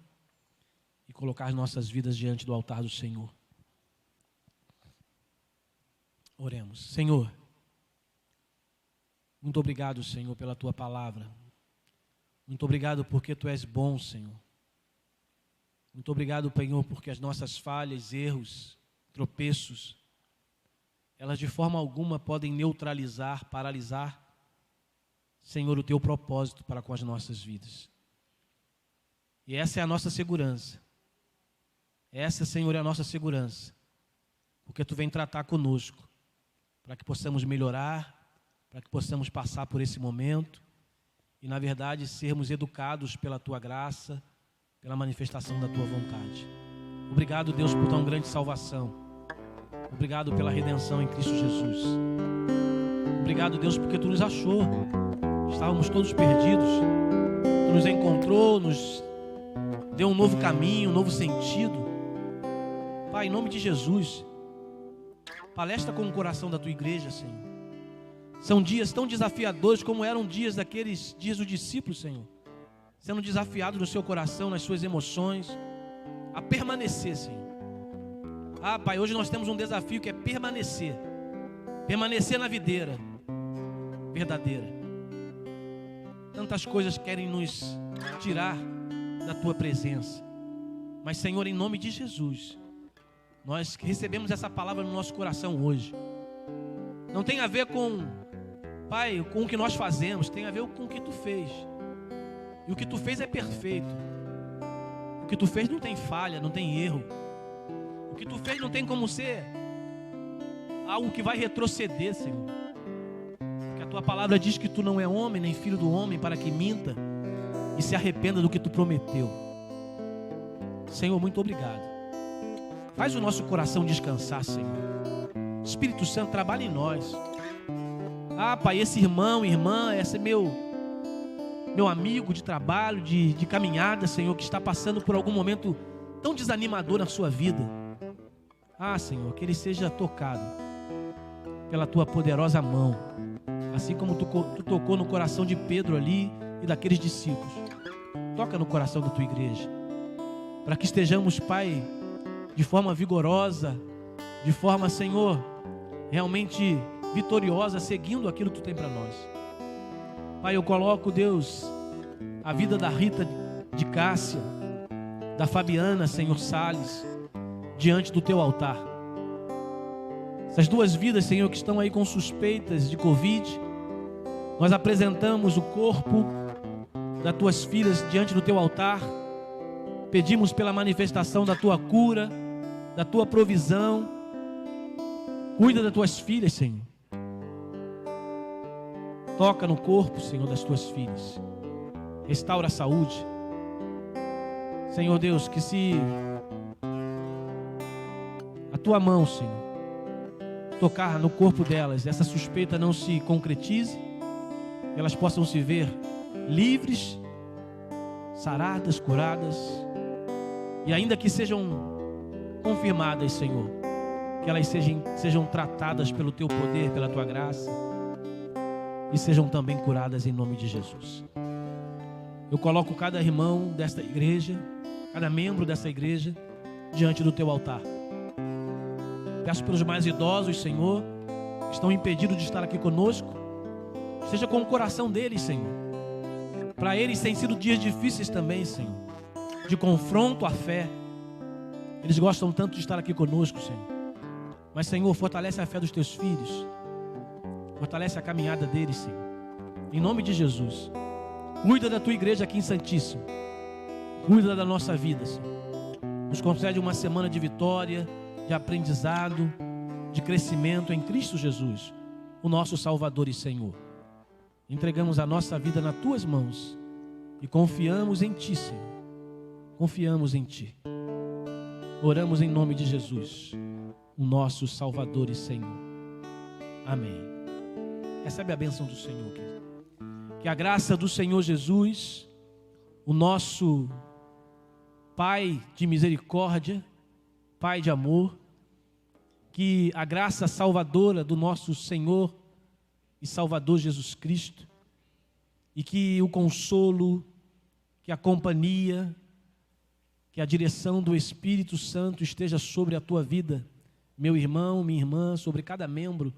e colocar as nossas vidas diante do altar do Senhor. Oremos. Senhor, muito obrigado, Senhor, pela Tua palavra. Muito obrigado porque Tu és bom, Senhor. Muito obrigado, Senhor, porque as nossas falhas, erros, tropeços, elas de forma alguma podem neutralizar, paralisar, Senhor, o Teu propósito para com as nossas vidas. E essa é a nossa segurança. Essa, Senhor, é a nossa segurança. Porque Tu vem tratar conosco, para que possamos melhorar, para que possamos passar por esse momento e, na verdade, sermos educados pela Tua graça, pela manifestação da Tua vontade. Obrigado, Deus, por tão grande salvação. Obrigado pela redenção em Cristo Jesus. Obrigado, Deus, porque Tu nos achou. Estávamos todos perdidos. Tu nos encontrou, nos deu um novo caminho, um novo sentido. Pai, em nome de Jesus, palestra com o coração da tua igreja, Senhor. São dias tão desafiadores como eram dias daqueles dias dos discípulos, Senhor. Sendo desafiado no seu coração, nas suas emoções, a permanecer, Senhor. Pai, hoje nós temos um desafio que é permanecer. Permanecer na videira verdadeira. Tantas coisas querem nos tirar da tua presença. Mas, Senhor, em nome de Jesus, nós recebemos essa palavra no nosso coração hoje. Não tem a ver com, Pai, com o que nós fazemos, tem a ver com o que tu fez. E o que tu fez é perfeito. O que tu fez não tem falha, não tem erro. O que tu fez não tem como ser algo que vai retroceder, Senhor. Porque a tua palavra diz que tu não é homem, nem filho do homem, para que minta e se arrependa do que tu prometeu. Senhor, muito obrigado. Faz o nosso coração descansar, Senhor. Espírito Santo, trabalha em nós. Pai, esse irmão, irmã, esse meu amigo de trabalho, de caminhada, Senhor, que está passando por algum momento tão desanimador na sua vida. Senhor, que ele seja tocado pela tua poderosa mão, assim como tu tocou no coração de Pedro ali e daqueles discípulos. Toca no coração da tua igreja, para que estejamos, Pai, de forma vigorosa, de forma, Senhor, realmente vitoriosa, seguindo aquilo que tu tem para nós. Pai, eu coloco, Deus, a vida da Rita de Cássia, da Fabiana, Senhor Salles, diante do teu altar. Essas duas vidas, Senhor, que estão aí com suspeitas de Covid, nós apresentamos o corpo das tuas filhas diante do teu altar. Pedimos pela manifestação da tua cura, da tua provisão. Cuida das tuas filhas, Senhor. Toca no corpo, Senhor, das tuas filhas. Restaura a saúde. Senhor Deus, que se a tua mão, Senhor, tocar no corpo delas, essa suspeita não se concretize, elas possam se ver livres, saradas, curadas, e ainda que sejam confirmadas, Senhor, que elas sejam tratadas pelo teu poder, pela tua graça, e sejam também curadas em nome de Jesus. Eu coloco cada irmão desta igreja, cada membro dessa igreja, diante do teu altar. Peço pelos mais idosos, Senhor, que estão impedidos de estar aqui conosco, seja com o coração deles, Senhor. Para eles têm sido dias difíceis também, Senhor, de confronto à fé. Eles gostam tanto de estar aqui conosco, Senhor. Mas, Senhor, fortalece a fé dos teus filhos. Fortalece a caminhada deles, Senhor. Em nome de Jesus. Cuida da tua igreja aqui em Santíssimo. Cuida da nossa vida, Senhor. Nos concede uma semana de vitória, de aprendizado, de crescimento em Cristo Jesus, o nosso Salvador e Senhor. Entregamos a nossa vida nas tuas mãos e confiamos em ti, Senhor. Confiamos em ti. Oramos em nome de Jesus, o nosso Salvador e Senhor. Amém. Recebe a bênção do Senhor, querido. Que a graça do Senhor Jesus, o nosso Pai de misericórdia, Pai de amor, que a graça salvadora do nosso Senhor e Salvador Jesus Cristo, e que o consolo, que a companhia, que a direção do Espírito Santo esteja sobre a tua vida, meu irmão, minha irmã, sobre cada membro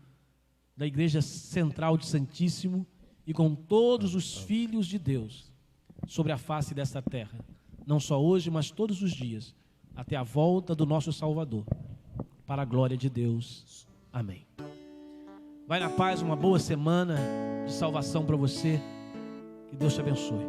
da Igreja Central de Santíssimo e com todos os filhos de Deus sobre a face desta terra, não só hoje, mas todos os dias, até a volta do nosso Salvador, para a glória de Deus. Amém. Vai na paz, uma boa semana de salvação para você, que Deus te abençoe.